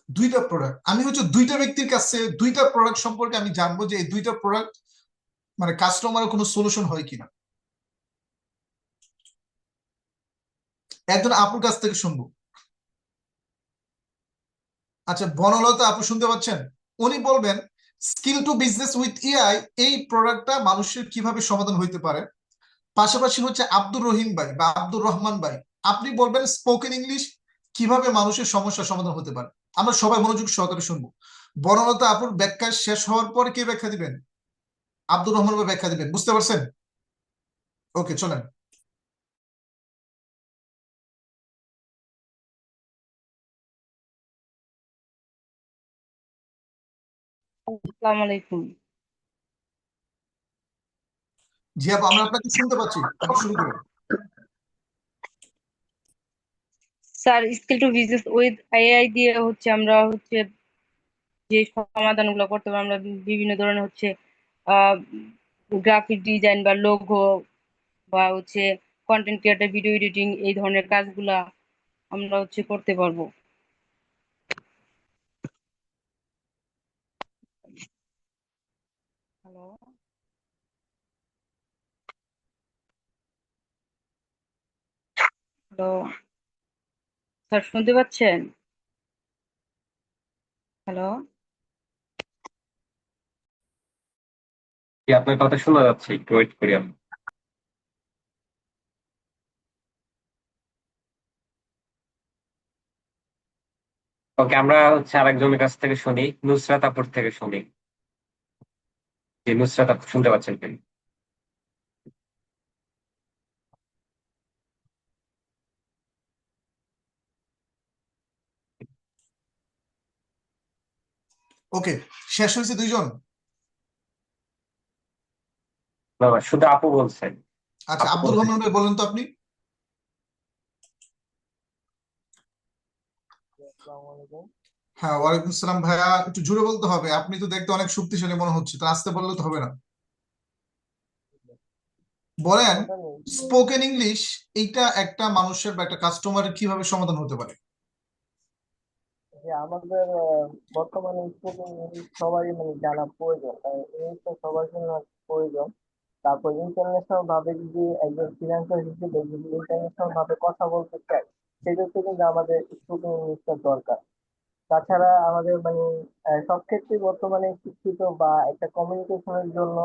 দুইটা প্রোডাক্ট। আমি হচ্ছে দুইটা ব্যক্তির কাছে দুইটা প্রোডাক্ট সম্পর্কে আমি জানবো যে এই দুইটা প্রোডাক্ট মানে কাস্টমারের কোনো সলিউশন হয় কিনা। একজন আপুর কাছ থেকে শুনবো। আচ্ছা, বনলতা আপু শুনতে পাচ্ছেন? উনি বলবেন skill to business with AI, এই প্রোডাক্টটা মানুষের কিভাবে সমাধান হইতে পারে। পাশাপাশি হচ্ছে আব্দুর রহিম ভাই বা আব্দুর রহমান ভাই, আপনি বলবেন স্পোকেন ইংলিশ কিভাবে মানুষের সমস্যার সমাধান হতে পারে। আমরা সবাই মনোযোগ সহকারে শুনবো। বনলতা আপুর ব্যাখ্যা শেষ হওয়ার পর কে ব্যাখ্যা দিবেন? আব্দুর রহমান ভাই ব্যাখ্যা দিবেন, বুঝতে পারছেন? ওকে, চলেন। আসসালামু আলাইকুম। জি আপু, আমরা আপনাকে শুনতে পাচ্ছি, আপনি শুরু করুন। Sir, skill to business with AI দিয়ে হচ্ছে আমরা হচ্ছে যে সমাধানগুলো করতে পারি, আমরা বিভিন্ন ধরনের হচ্ছে গ্রাফিক ডিজাইন বা লোগো বা হচ্ছে কন্টেন্ট ক্রিয়েটর, ভিডিও এডিটিং, এই ধরনের কাজগুলা আমরা হচ্ছে করতে পারবো। হ্যালো হ্যালো স্যার, শুনতে পাচ্ছেন? হ্যালো জি, আপনার কথা শোনা যাচ্ছে, একটু ওয়েট করি আমি। ওকে, আমরা হচ্ছে আরেকজনের কাছ থেকে শুনি, নুসরাত আপুর থেকে শুনি। যে নুসরাত আপু শুনতে পাচ্ছেন কিনা? ওকে, শেষ হয়েছে দুইজন? না না, শুধু আপু বলছেন। আচ্ছা, আপু আব্দুর বলছেন। রহমান ভাই বলেন তো আপনি। হ্যাঁ, ওয়ালাইকুম আসসালাম ভাইয়া, একটু জোরে বলতে হবে, আপনি তো দেখতে অনেক শক্তিশালী মনে হচ্ছে, তো আস্তে বললে তো হবে না। বলেন, স্পোকেন ইংলিশ এইটা একটা মানুষের বা একটা কাস্টমারের কিভাবে সমাধান হতে পারে? যে আমাদের বর্তমানে স্পোকেন ইংলিশ সবারই মানে জানা প্রয়োজন, কারণ ইংলিশটা সবার জন্য প্রয়োজন। তারপর ইন্টারন্যাশনাল ভাবে যদি একজন ফ্রিল্যান্সার হিসেবে যদি ইন্টারন্যাশনাল ভাবে কথা বলতে চাই, সেক্ষেত্রে কিন্তু আমাদের স্পোকেন ইংলিশটা দরকার। তাছাড়া আমাদের মানে সব ক্ষেত্রে বর্তমানে শিক্ষিত বা একটা কমিউনিকেশনের জন্য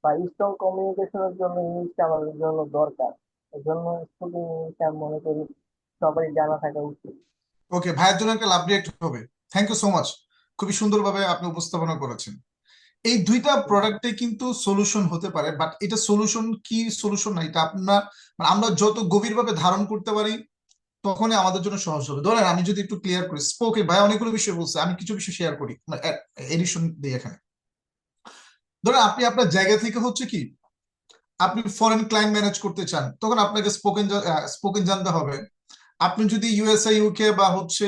বা স্ট্রং কমিউনিকেশনের জন্য ইংলিশটা আমাদের জন্য দরকার। এই জন্য স্পোকেন ইংলিশটা আমি মনে করি সবারই জানা থাকা উচিত। ওকে, ভাইয়ের জন্য একটা লাভ রিয়েক্ট হবে। থ্যাংক ইউ সো মাচ, খুবই সুন্দরভাবে আপনি উপস্থাপনা করেছেন। এই দুইটা প্রোডাক্টে কিন্তু সলিউশন হতে পারে, বাট এটা সলিউশন কি সলিউশন না, এটা আপনার মানে আমরা যত গভীরভাবে ধারণ করতে পারি তখনই আমাদের জন্য সহজ হবে। ধরেন আমি যদি একটু ক্লিয়ার করি, স্পোকে ভাই অনেকগুলো বিষয় বলছে, আমি কিছু বিষয় শেয়ার করি, এডিশন দিই এখানে। ধরেন আপনি আপনার জায়গা থেকে হচ্ছে কি আপনি ফরেন ক্লায়েন্ট ম্যানেজ করতে চান, তখন আপনাকে স্পোকেন জানতে হবে। আপনি যদি ইউএসএ, ইউকে বা হচ্ছে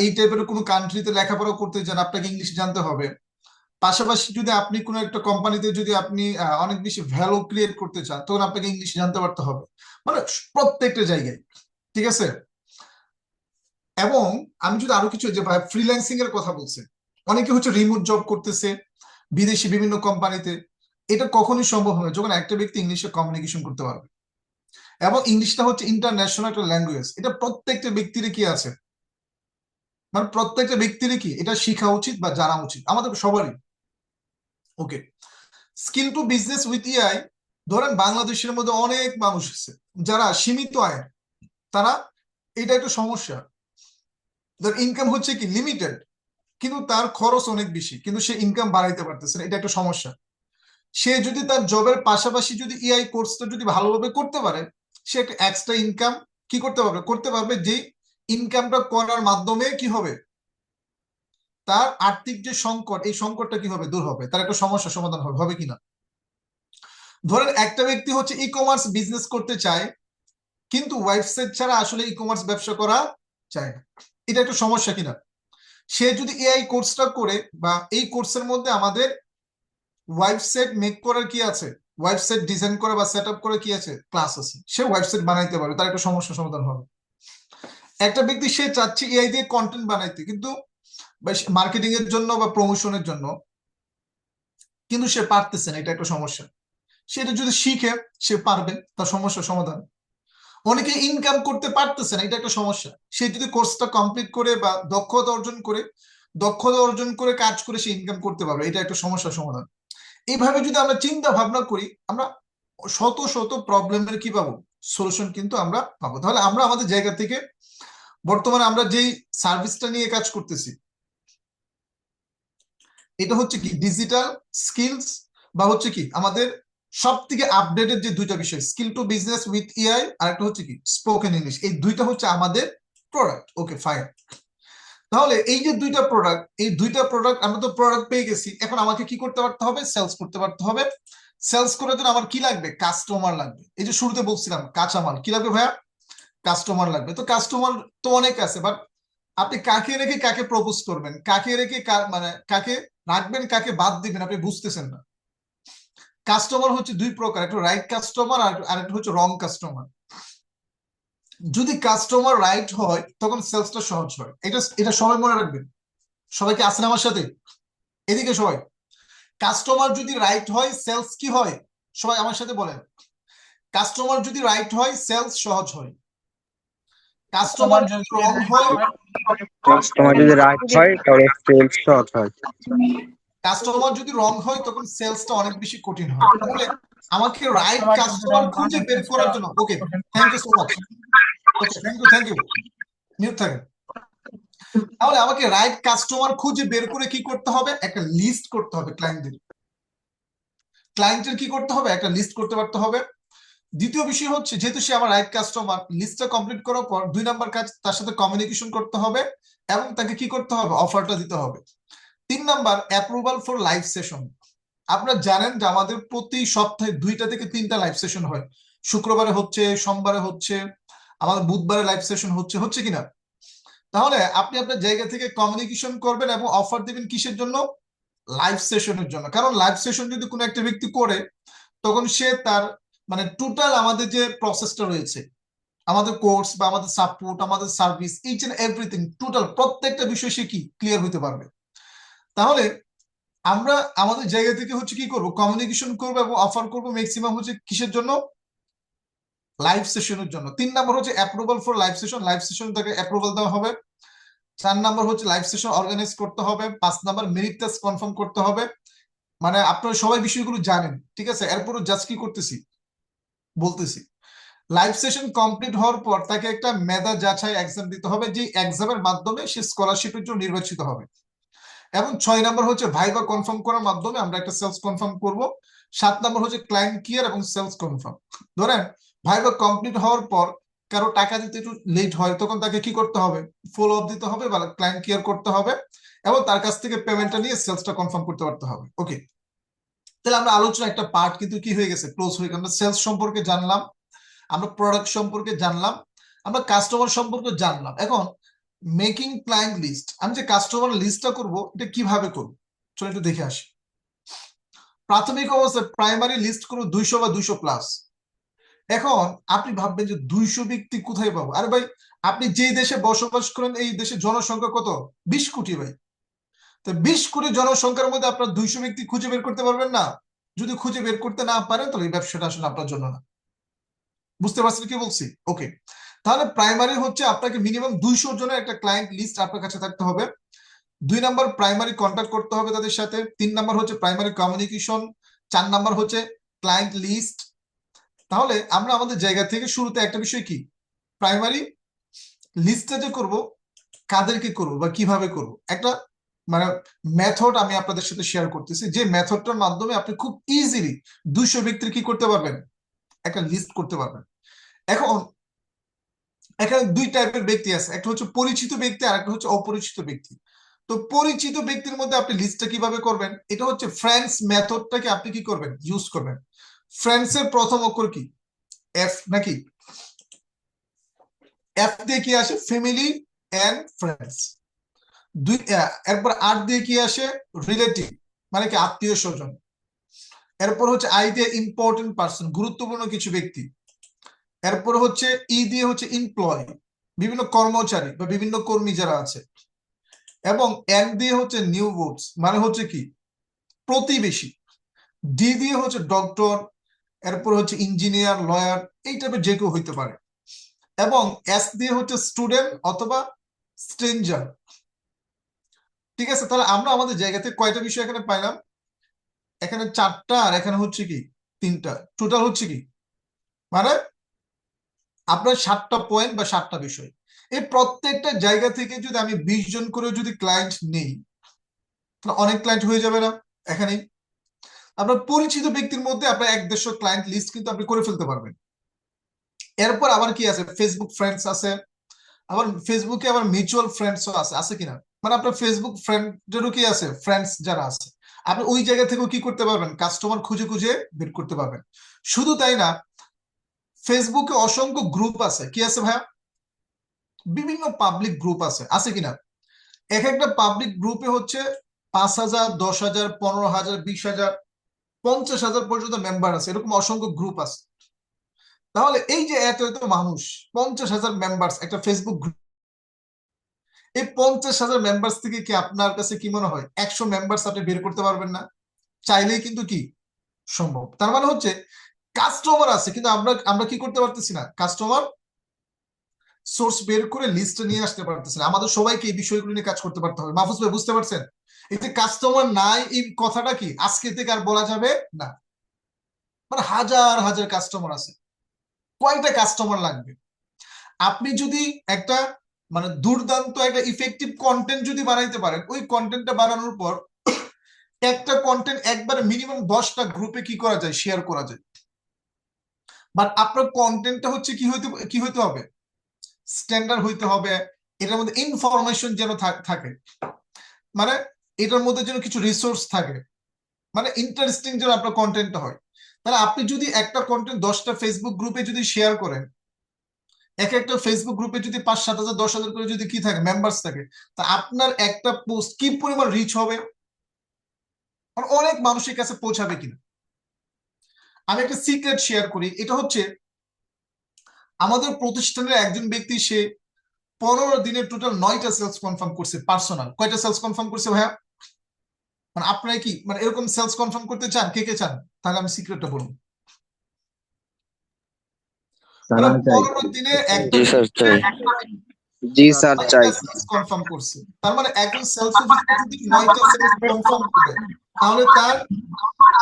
এই টাইপের কোনো কান্ট্রিতে লেখাপড়া করতে চান, আপনাকে ইংলিশ জানতে হবে। পাশাপাশি যদি আপনি কোনো একটা কোম্পানিতে যদি আপনি অনেক বেশি ভ্যালু ক্রিয়েট করতে চান, তখন আপনাকে ইংলিশ জানতে পারতে হবে, মানে প্রত্যেকটা জায়গায়। ঠিক আছে? এবং আমি যদি আরো কিছু, যে ভাই ফ্রিল্যান্সিং এর কথা বলছে, অনেকে হচ্ছে রিমোট জব করতেছে বিদেশি বিভিন্ন কোম্পানিতে। এটা কখনোই সম্ভব হবে যখন একটা ব্যক্তি ইংলিশে কমিউনিকেশন করতে পারবে। এবং ইংলিশটা হচ্ছে ইন্টারন্যাশনাল একটা ল্যাঙ্গুয়েজ, এটা প্রত্যেকটা ব্যক্তির কি আছে, মানে প্রত্যেকটা ব্যক্তির কি এটা শেখা উচিত বা জানা উচিত, আমাদের সবারই। Okay, skill to business with AI. ধরেন বাংলাদেশের মধ্যে অনেক মানুষ আছে যারা সীমিত আয়ের, তারা, এটা একটা সমস্যা, যার ইনকাম হচ্ছে কি লিমিটেড, কিন্তু তার খরচ অনেক বেশি, কিন্তু সে ইনকাম বাড়াইতে পারতেছে না, এটা একটা সমস্যা। সে যদি তার জবের পাশাপাশি যদি এআই কোর্সটা যদি ভালোভাবে করতে পারে, সে একটা এক্সট্রা ইনকাম কি করতে পারবে, যে ইনকামটা করার মাধ্যমে কি হবে, তার আর্থিক যে সংকট, এই সংকটটা কি হবে, দূর হবে, তার একটা সমস্যা সমাধান হবে, হবে কিনা। ধরেন একটা ব্যক্তি হচ্ছে ই কমার্স বিজনেস করতে চায়, কিন্তু ওয়েবসাইট ছাড়া আসলে ই কমার্স ব্যবসা করা যায় না, এটা একটা সমস্যা কিনা। সে যদি এআই কোর্সটা করে, বা এই কোর্সের মধ্যে আমাদের ওয়েবসাইট মেক করার কি আছে, ওয়েবসাইট ডিজাইন করা বা সেট আপ করার কি আছে, ক্লাস আছে, সে ওয়েবসাইট বানাইতে পারবে, তার একটা সমস্যা সমাধান হবে। একটা ব্যক্তি সে চাচ্ছে এআই দিয়ে কন্টেন্ট বানাইতে, কিন্তু মার্কেটিং এর জন্য বা প্রমোশনের জন্য, কিন্তু সে পারতেছে না, এটা একটা সমস্যা। সেটা যদি শিখে সে পারবে, তার সমস্যার সমাধান। অনেকে ইনকাম করতে পারতেছে না, এটা একটা সমস্যা। সে যদি কোর্সটা কমপ্লিট করে বা দক্ষতা অর্জন করে কাজ করে সে ইনকাম করতে পারবে, এটা একটা সমস্যার সমাধান। এইভাবে যদি আমরা চিন্তা ভাবনা করি, আমরা শত শত প্রবলেমের কি পাবো, সলিউশন কিন্তু আমরা পাবো। তাহলে আমরা আমাদের জায়গা থেকে বর্তমানে আমরা যেই সার্ভিসটা নিয়ে কাজ করতেছি, এটা হচ্ছে কি ডিজিটাল স্কিলস, বা হচ্ছে কি আমাদের সব থেকে আপডেটেড যে দুইটা বিষয়, skill to business with AI, আর একটা হচ্ছে কি স্পোকেন ইংলিশ, এই দুইটা হচ্ছে আমাদের প্রোডাক্ট। ওকে ফাইন, তাহলে এই যে দুইটা প্রোডাক্ট, এই দুইটা প্রোডাক্ট আমরা তো প্রোডাক্ট পেয়ে গেছি, এখন আমাকে কি করতে পারতে হবে, সেলস করতে পারতে হবে। সেলস করার জন্য আমার কি লাগবে, কাস্টমার লাগবে। এই যে শুরুতে বলছিলাম কাঁচামাল কি লাগবে ভাইয়া, কাস্টমার লাগবে। তো কাস্টমার তো অনেক আছে, বাট আপনি কাকে রেখে কাকে প্রপোজ করবেন, কাকে রেখে মানে কাকে রাখবেন, কাকে বাদ দিবেন, আপনি বুঝতেছেন না। কাস্টমার হচ্ছে দুই প্রকার, একটা রাইট কাস্টমার আর একটা হচ্ছে রং কাস্টমার। যদি কাস্টমার রাইট হয় তখন সেলসটা সহজ হয়, এটা এটা সবাই মনে রাখবেন। সবাইকে আসেন আমার সাথে, এদিকে সবাই। কাস্টমার যদি রাইট হয় সেলস কি হয়, সবাই আমার সাথে বলেন। কাস্টমার যদি রাইট হয় সেলস সহজ হয়, কাস্টমার যদি রং হয়, কাস্টমার যদি রাইট হয় তাহলে সেলস সহজ হয়। কাস্টমার যদি রং হয় তখন সেলসটা অনেক বেশি কঠিন হয়। তাহলে আমাকে রাইট কাস্টমার যদি কাস্টমার wrong খুঁজে হয়, বের করার জন্য, ওকে কঠিন। Thank you so much, okay thank you mute থাকেন। তাহলে আমাকে রাইট কাস্টমার খুঁজে বের করে কি করতে হবে, একটা লিস্ট করতে হবে ক্লায়েন্টের কি করতে হবে, একটা লিস্ট করতে পারতে হবে। দ্বিতীয় বিষয় হচ্ছে যেহেতু সে আমার রাইট কাস্টমার, লিস্টটা কমপ্লিট করার পর 2 নাম্বার কাজ তার সাথে কমিউনিকেশন করতে হবে এবং তাকে কি করতে হবে, অফারটা দিতে হবে। 3 number approval for live session. আপনারা জানেন যে আমাদের প্রতি সপ্তাহে 2টা থেকে 3টা লাইভ সেশন হয়, শুক্রবারে হচ্ছে, সোমবারে হচ্ছে, আমাদের বুধবারে লাইভ সেশন হচ্ছে কিনা। তাহলে আপনি আপনার জায়গা থেকে কমিউনিকেশন করবেন এবং অফার দিবেন কিসের জন্য, লাইভ সেশনের জন্য। কারণ লাইভ সেশন যদি কোনো একটা ব্যক্তি করে তখন সে তার মানে টোটাল আমাদের যে প্রসেসটা রয়েছে, আমাদের কোর্স বা আমাদের সাপোর্ট, আমাদের service, each and everything, total প্রত্যেকটা বিষয় সে কি ক্লিয়ার হতে পারবে। তাহলে আমরা আমাদের জায়গা থেকে হচ্ছে কি করব, কমিউনিকেশন করবো এবং অফার করবো ম্যাক্সিমাম হচ্ছে কিসের জন্য, লাইভ সেশনের জন্য। 3 নাম্বার হচ্ছে অ্যাপ্রুভাল ফর লাইভ সেশন তাকে অ্যাপ্রুভাল দেওয়া হবে। 4 নাম্বার হচ্ছে লাইভ সেশন অর্গানাইজ করতে হবে। 5 নাম্বার মেরিট টেস্ট কনফার্ম করতে হবে। মানে আপনারা সবাই বিষয়গুলো জানেন, ঠিক আছে। এরপরও জাস্ট কি করতেছি, বলতেছি। লাইভ সেশন কমপ্লিট হওয়ার পর তাকে একটা মেধা যাচাই এক্সাম দিতে হবে, যে এক্সামের মাধ্যমে সে স্কলারশিপের জন্য নির্বাচিত হবে। এবং 6 নাম্বার হচ্ছে ভাইভা কনফার্ম করার মাধ্যমে আমরা একটা সেলস কনফার্ম করব। 7 নাম্বার হচ্ছে ক্লায়েন্ট কেয়ার এবং সেলস কনফার্ম। ধরেন ভাইভা কমপ্লিট হওয়ার পর কারো টাকা দিতে একটু লেট হয়, তখন তাকে কি করতে হবে, ফলো আপ দিতে হবে বা ক্লায়েন্ট কেয়ার করতে হবে এবং তার কাছ থেকে পেমেন্টটা নিয়ে সেলসটা কনফার্ম করতে পারতে হবে। ওকে, তাহলে আমরা আলোচনা একটা পার্ট কিন্তু কি হয়ে গেছে, ক্লোজ হয়ে গেছে। আমরা সেলস সম্পর্কে জানলাম, আমরা প্রোডাক্ট সম্পর্কে জানলাম, আমরা কাস্টমার সম্পর্কে জানলাম। এখন মেকিং ক্লায়েন্ট লিস্ট, আমি যে কাস্টমার লিস্টটা করব এটা কিভাবে করব, চলো একটু দেখে আসি। প্রাথমিক অবস্থায় প্রাইমারি লিস্ট করব 200 বা 200+। এখন আপনি ভাববেন যে 200 ব্যক্তি কোথায় পাবো? আরে ভাই, আপনি যে দেশে বসবাস করেন এই দেশের জনসংখ্যা কত, 20 কোটি ভাই। তো 20 কোটি জনসংখ্যার মধ্যে আপনার 200 ব্যক্তি খুঁজে বের করতে পারবেন না। যদি খুঁজে বের করতে না পারেন তাহলে এই ব্যবসাটা আসলে আপনার জন্য না। বুঝতে পারছেন কি বলছি? ওকে, তাহলে প্রাইমারি হচ্ছে আপনাকে মিনিমাম 200 জনের একটা ক্লায়েন্ট লিস্ট আপনার কাছে থাকতে হবে। 2 নাম্বার প্রাইমারি কন্ট্যাক্ট করতে হবে তাদের সাথে। 3 নাম্বার হচ্ছে প্রাইমারি কমিউনিকেশন। 4 নাম্বার হচ্ছে ক্লায়েন্ট লিস্ট। তাহলে আমরা আমাদের জায়গা থেকে শুরুতে একটা বিষয় কি, প্রাইমারি লিস্টটা যে করব, কাদেরকে করব বা কিভাবে করব, একটা মানে মেথড আমি আপনাদের সাথে শেয়ার করতেছি, যে মেথডটার মাধ্যমে আপনি খুব ইজিলি 200 ব্যক্তির কি করতে পারবেন, একটা লিস্ট করতে পারবেন। এখন এখানে 2 টাইপের ব্যক্তি আছে, একটা হচ্ছে পরিচিত ব্যক্তি আর একটা হচ্ছে অপরিচিত ব্যক্তি। তো পরিচিত ব্যক্তির মধ্যে আপনি লিস্টটা কিভাবে করবেন, এটা হচ্ছে ফ্রেন্ডস মেথডটাকে আপনি কি করবেন, ইউজ করবেন। ফ্রেন্ডস এর প্রথম অক্ষর কি, এফ নাকি? এফ দিয়ে কি আসে, ফ্যামিলি এন্ড ফ্রেন্ডস। এরপর আর দিয়ে কি আসে, রিলেটিভ, মানে কি আত্মীয় স্বজন। এরপর হচ্ছে আই দিয়ে ইম্পর্টেন্ট পার্সন, গুরুত্বপূর্ণ কিছু ব্যক্তি। এরপর হচ্ছে ই দিয়ে হচ্ছে এমপ্লয়ি, বিভিন্ন কর্মচারী বা বিভিন্ন কর্মী যারা আছে। এবং এন দিয়ে হচ্ছে নিউ বোর্ডস, মানে হচ্ছে কি প্রতিবেশী। ডি দিয়ে হচ্ছে ডক্টর, এরপর হচ্ছে ইঞ্জিনিয়ার, লয়ার, এই টাইপের যে কেউ হইতে পারে। এবং এস দিয়ে হচ্ছে স্টুডেন্ট অথবা স্ট্রেঞ্জার। ঠিক আছে, তাহলে আমরা আমাদের জায়গা থেকে কয়টা বিষয় এখানে পাইলাম, এখানে 4টা আর এখানে হচ্ছে কি 3টা, টোটাল হচ্ছে কি মানে আপনার 7টা পয়েন্ট বা 7টা বিষয়। এই প্রত্যেকটা জায়গা থেকে যদি আমি 20 জন করে যদি ক্লায়েন্ট নেই, তাহলে অনেক ক্লায়েন্ট হয়ে যাবে না? এখানেই আপনার পরিচিত ব্যক্তির মধ্যে আপনার 150 ক্লায়েন্ট লিস্ট কিন্তু আপনি করে ফেলতে পারবেন। এরপর আবার কি আছে, ফেসবুক ফ্রেন্ডস আছে, আবার ফেসবুকে আবার মিউচুয়াল ফ্রেন্ডসও আছে কিনা, মানে আপনার ফেসবুক ফ্রেন্ডেরও কি আছে, ফ্রেন্ডস যারা আছে, আপনি ওই জায়গা থেকেও কি করতে পারবেন, কাস্টমার খুঁজে খুঁজে বের করতে পারবেন। শুধু তাই না, ফেসবুকে অসংখ্য গ্রুপ আছে, কি আছে ভাইয়া, বিভিন্ন পাবলিক গ্রুপ আছে কিনা। এক একটা পাবলিক গ্রুপে হচ্ছে 5,000, 10,000, 15,000, 20,000 50,000 পর্যন্ত মেম্বার আছে, এরকম অসংখ্য গ্রুপ আছে। তাহলে এই যে এত এত মানুষ, 50,000 মেম্বার্স একটা ফেসবুক গ্রুপ, এই 50,000 মেম্বার্স থেকে কি আপনার কাছে কি মনে হয় 100 মেম্বার্স আপনি বের করতে পারবেন না? চাইলেই কিন্তু কি সম্ভব। তার মানে হচ্ছে কাস্টমার আছে, কিন্তু আমরা আমরা কি করতে পারতেছি না, কাস্টমার সোর্স বের করে লিস্টে নিয়ে আসতে পারতেছি না। আমাদের সবাইকে এই বিষয়গুলো নিয়ে কাজ করতে পারতে হবে। মাহফুজ ভাই বুঝতে পারছেন? এই যে কাস্টমার নাই, এই কথাটা কি আজকে থেকে আর বলা যাবে না। মানে হাজার হাজার কাস্টমার আছে, কয়টা কাস্টমার লাগবে? আপনি যদি একটা মানে দুর্দান্ত একটা ইফেক্টিভ কন্টেন্ট যদি বানাইতে পারেন, ওই কন্টেন্টটা বানানোর পর একটা কন্টেন্ট একবারে মিনিমাম 10টা গ্রুপে কি করা যায়, শেয়ার করা যায়। বাট আপনার কন্টেন্টটা হচ্ছে কি হইতে হবে, স্ট্যান্ডার্ড হইতে হবে, এটার মধ্যে ইনফরমেশন যেন থাকে, মানে এটার মধ্যে যেন কিছু রিসোর্স থাকে, মানে ইন্টারেস্টিং যেন আপনার কন্টেন্টটা হয়। তাহলে আপনি যদি একটা কন্টেন্ট 10টা ফেসবুক গ্রুপে যদি শেয়ার করেন, এক একটা ফেসবুক গ্রুপে যদি 5-7 হাজার 10,000 করে যদি কি থাকে মেম্বার্স থাকে, তা আপনার একটা পোস্ট কি পরিমাণ রিচ হবে, অনেক মানুষের কাছে পৌঁছাবে কিনা। আমি একটা সিক্রেট শেয়ার করি, এটা হচ্ছে আমাদের প্রতিষ্ঠানের একজন ব্যক্তি, সে 15 দিনে টোটাল 9টা সেলস কনফার্ম করছে পার্সোনাল। কয়টা সেলস কনফার্ম করছে ভাইয়া? মানে আপনারা কি মানে এরকম সেলস কনফার্ম করতে চান? কে কে চান? তাহলে আমি সিক্রেটটা বলবো। মানে 15 দিনে জি স্যার চাই, জি স্যার চাই। কনফার্ম করছে। তার মানে একজন সেলস অফিসার যদি 9টা সেলস কনফার্ম করে, তাহলে তার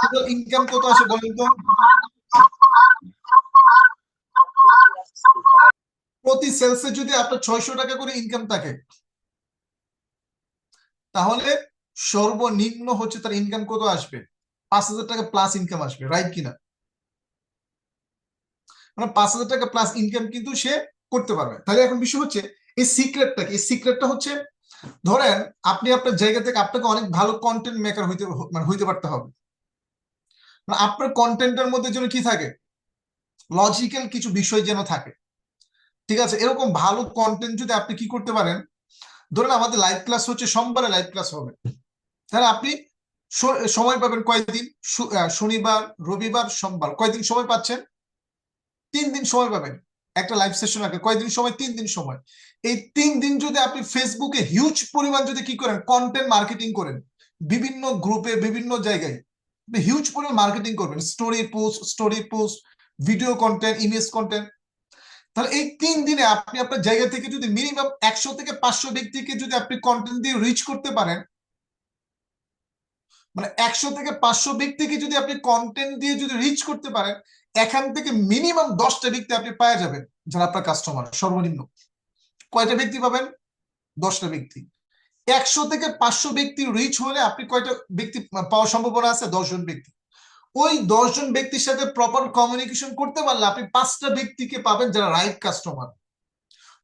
টোটাল ইনকাম কত আসে বলেন তো? প্রতি সেলসে যদি আপনার 600 টাকা করে ইনকাম থাকে, তাহলে সর্বনিম্ন হচ্ছে তার ইনকাম কত আসবে? 5,000 টাকা প্লাস ইনকাম আসবে, রাইট কিনা? মানে 5,000 টাকা প্লাস ইনকাম কিন্তু সে করতে পারবে। তাহলে এখন বিষয় হচ্ছে এই সিক্রেটটা কি? এই সিক্রেটটা হচ্ছে, ধরেন আপনি আপনার জায়গা থেকে আপনাকে অনেক ভালো কন্টেন্ট মেকার হইতে পারতে হবে। মানে আপনার কন্টেন্টের মধ্যে যেন কি থাকে, লজিক্যাল কিছু বিষয় যেন থাকে, ঠিক আছে? এরকম ভালো কন্টেন্ট যদি আপনি কি করতে পারেন, ধরেন আমাদের লাইভ ক্লাস হচ্ছে সোমবারে লাইভ ক্লাস হবে, তাহলে আপনি সময় পাবেন কয়দিন? শনিবার, রবিবার, সোমবার, কয়দিন সময় পাচ্ছেন? 3 দিন সময় পাবেন একটা লাইভ সেশন আগে। কয়দিন সময়? 3 দিন সময়। এই 3 দিন যদি আপনি ফেসবুকে হিউজ পরিমাণ যদি কি করেন, কন্টেন্ট মার্কেটিং করেন, বিভিন্ন গ্রুপে বিভিন্ন জায়গায় হিউজ পরিমাণ মার্কেটিং করবেন, story post, video content, image content, তাহলে এই 3 দিনে আপনি আপনার জায়গা থেকে যদি মিনিমাম 100 থেকে 500 ব্যক্তিকে যদি আপনি কন্টেন্ট দিয়ে রিচ করতে পারেন, মানে 100 থেকে 500 ব্যক্তিকে যদি আপনি কন্টেন্ট দিয়ে যদি রিচ করতে পারেন, এখান থেকে মিনিমাম 10টা ব্যক্তি আপনি পাওয়া যাবেন যারা আপনার কাস্টমার। সর্বনিম্ন কয়টা ব্যক্তি পাবেন? 10টা ব্যক্তি। 100 থেকে 500 ব্যক্তি রিচ হলে আপনি কয়টা ব্যক্তি পাওয়ার সম্ভাবনা আছে? 10 জন ব্যক্তি। ওই 10 জন ব্যক্তির সাথে প্রপার কমিউনিকেশন করতে পারলে আপনি 5টা ব্যক্তিকে পাবেন যারা রাইট কাস্টমার।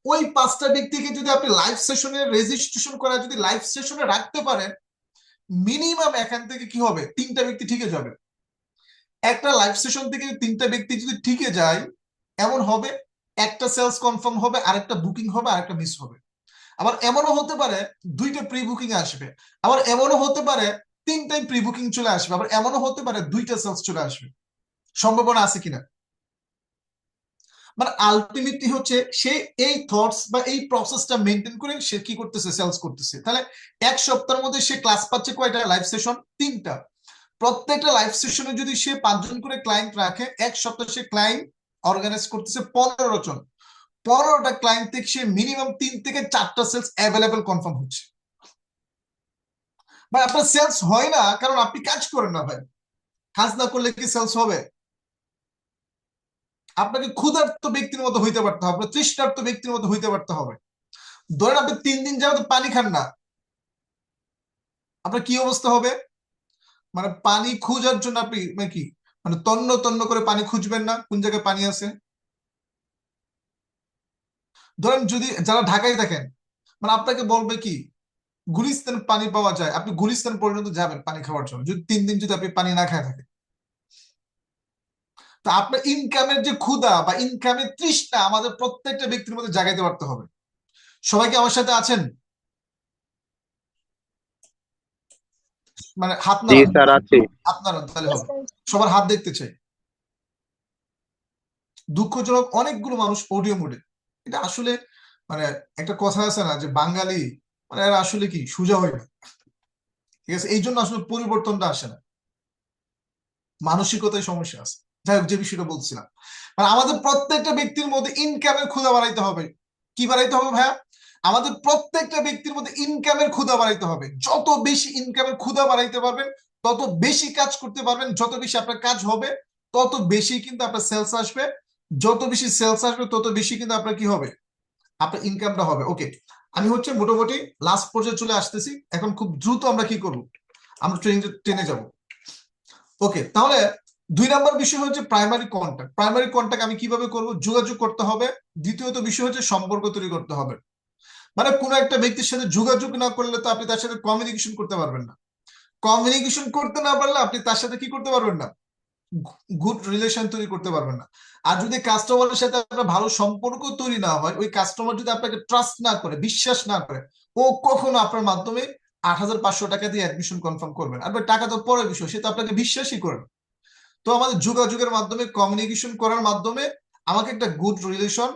ওই 5টা ব্যক্তিকে যদি আপনি লাইভ সেশনে রেজিস্ট্রেশন করা যদি লাইভ সেশনে রাখতে পারেন, মিনিমাম এখান থেকে কি হবে, 3টা ব্যক্তি ঠিকে যাবে। একটা লাইভ সেশন থেকে 3টা ব্যক্তি যদি ঠিকে যায়, এমন হবে একটা সেলস কনফার্ম হবে, আরেকটা বুকিং হবে, আরেকটা মিস হবে। আবার এমনও হতে পারে 2টা প্রি বুকিং আসবে, আবার এমনও হতে পারে 3টাই প্রি বুকিং চলে আসবে, আবার এমনও হতে পারে 2টা সেলস চলে আসবে। সম্ভাবনা আছে কিনা? মানে আলটিমেটলি হচ্ছে সে এই থটস বা এই প্রসেসটা মেনটেন করে সে কি করতেছে, সেলস করতেছে। তাহলে এক সপ্তাহের মধ্যে সে ক্লাস পাচ্ছে কয়টা? লাইভ সেশন 3টা। প্রত্যেকটা লাইভ সেশনে যদি সে 5 জন করে ক্লায়েন্ট রাখে, এক সপ্তাহে সে ক্লায়েন্ট অর্গানাইজ করতেছে 15 জন। 15টা ক্লায়েন্ট থেকে সে মিনিমাম 3 থেকে 4টা সেলস অ্যাভেলেবেল কনফার্ম হচ্ছে। ভাই আপনার সেলস হয় না কারণ আপনি কাজ করেন না। ভাই কাজ না করলে কি সেলস হবে? আপনাকে ক্ষুধার্ত ব্যক্তির মতো হইতে পারতে হবে, তৃষ্ণার্ত ব্যক্তির মতো হইতে পারতে হবে। ধরেন আপনি 3 দিন যাবত পানি খান না, আপনার কি অবস্থা হবে? মানে পানি খোঁজার জন্য আপনি মানে কি, মানে তন্ন তন্ন করে পানি খুঁজবেন না কোন জায়গায় পানি আছে? ধরেন যদি যারা ঢাকায় থাকেন, মানে আপনাকে বলবে কি গুলিস্তান পানি পাওয়া যায়, আপনি গুলিস্তান পর্যন্ত যাবেন পানি খাওয়ার জন্য, যদি 3 দিন যদি আপনি পানি না খায় থাকেন। তো আপনার ইনকামের যে ক্ষুধা বা ইনকামের তৃষ্ণা আমাদের প্রত্যেকটা ব্যক্তির মধ্যে জাগাইতে পারতে হবে। সবাইকে আমার সাথে আছেন? মানে হাত জি নাড়ান, স্যার আছি। হাত নাড়ান, তাহলে হবে। সবার হাত দেখতে চাই। দুঃখজনক অনেকগুলো মানুষ অডিও মোডে। এটা আসলে মানে একটা কথা আছে না যে বাঙালি মানে এরা আসলে কি সোজা হয় না, ঠিক আছে? এই জন্য আসলে পরিবর্তনটা আসে না, মানসিকতায় সমস্যা আছে। যাই হোক, যে বিষয়টা বলছিলাম, মানে আমাদের প্রত্যেকটা ব্যক্তির মধ্যে ইনকামের ক্ষুধা বাড়াইতে হবে। কি বাড়াইতে হবে ভাইয়া? আমাদের প্রত্যেকটা ব্যক্তির মধ্যে ইনকামের ক্ষুধা বাড়াইতে হবে। যত বেশি ইনকামের ক্ষুধা বাড়াইতে পারবেন, তত বেশি কাজ করতে পারবেন। যত বেশি আপনার কাজ হবে, তত বেশি কিন্তু আপনার সেলস আসবে। যত বেশি সেলস আসবে, তত বেশি কিন্তু আপনার কি হবে, আপনার ইনকামটা হবে। ওকে, আমি হচ্ছে মোটামুটি লাস্ট পর্যায়ে চলে আসতেছি। এখন খুব দ্রুত আমরা কি করব, আমরা ট্রেনে যাব। ওকে, তাহলে 2 নম্বর বিষয় হচ্ছে প্রাইমারি কন্ট্যাক্ট। প্রাইমারি কন্ট্যাক্ট আমি কিভাবে করব? যোগাযোগ করতে হবে। দ্বিতীয়ত বিষয় হচ্ছে সম্পর্ক তৈরি করতে হবে। মানে কোনো একটা ব্যক্তির সাথে যোগাযোগ না করলে তো আপনি তার সাথে কমিউনিকেশন করতে পারবেন না। কমিউনিকেশন করতে না পারলে আপনি তার সাথে কি করতে পারবেন না, গুড রিলেশন তৈরি করতে পারবেন না। আর যদি কাস্টমারের সাথে আপনার ভালো সম্পর্ক তৈরি না হয়, ওই কাস্টমার যদি আপনাকে ট্রাস্ট না করে, বিশ্বাস না করে, ও কখনো আপনার মাধ্যমে 8,500 টাকা দিয়ে অ্যাডমিশন কনফার্ম করবেন। আর ভাই টাকা তো পরের বিষয়, সে তো আপনাকে বিশ্বাসই করবে। তো আমাদের যোগাযোগের মাধ্যমে, কমিউনিকেশন করার মাধ্যমে আমাকে একটা গুড রিলেশন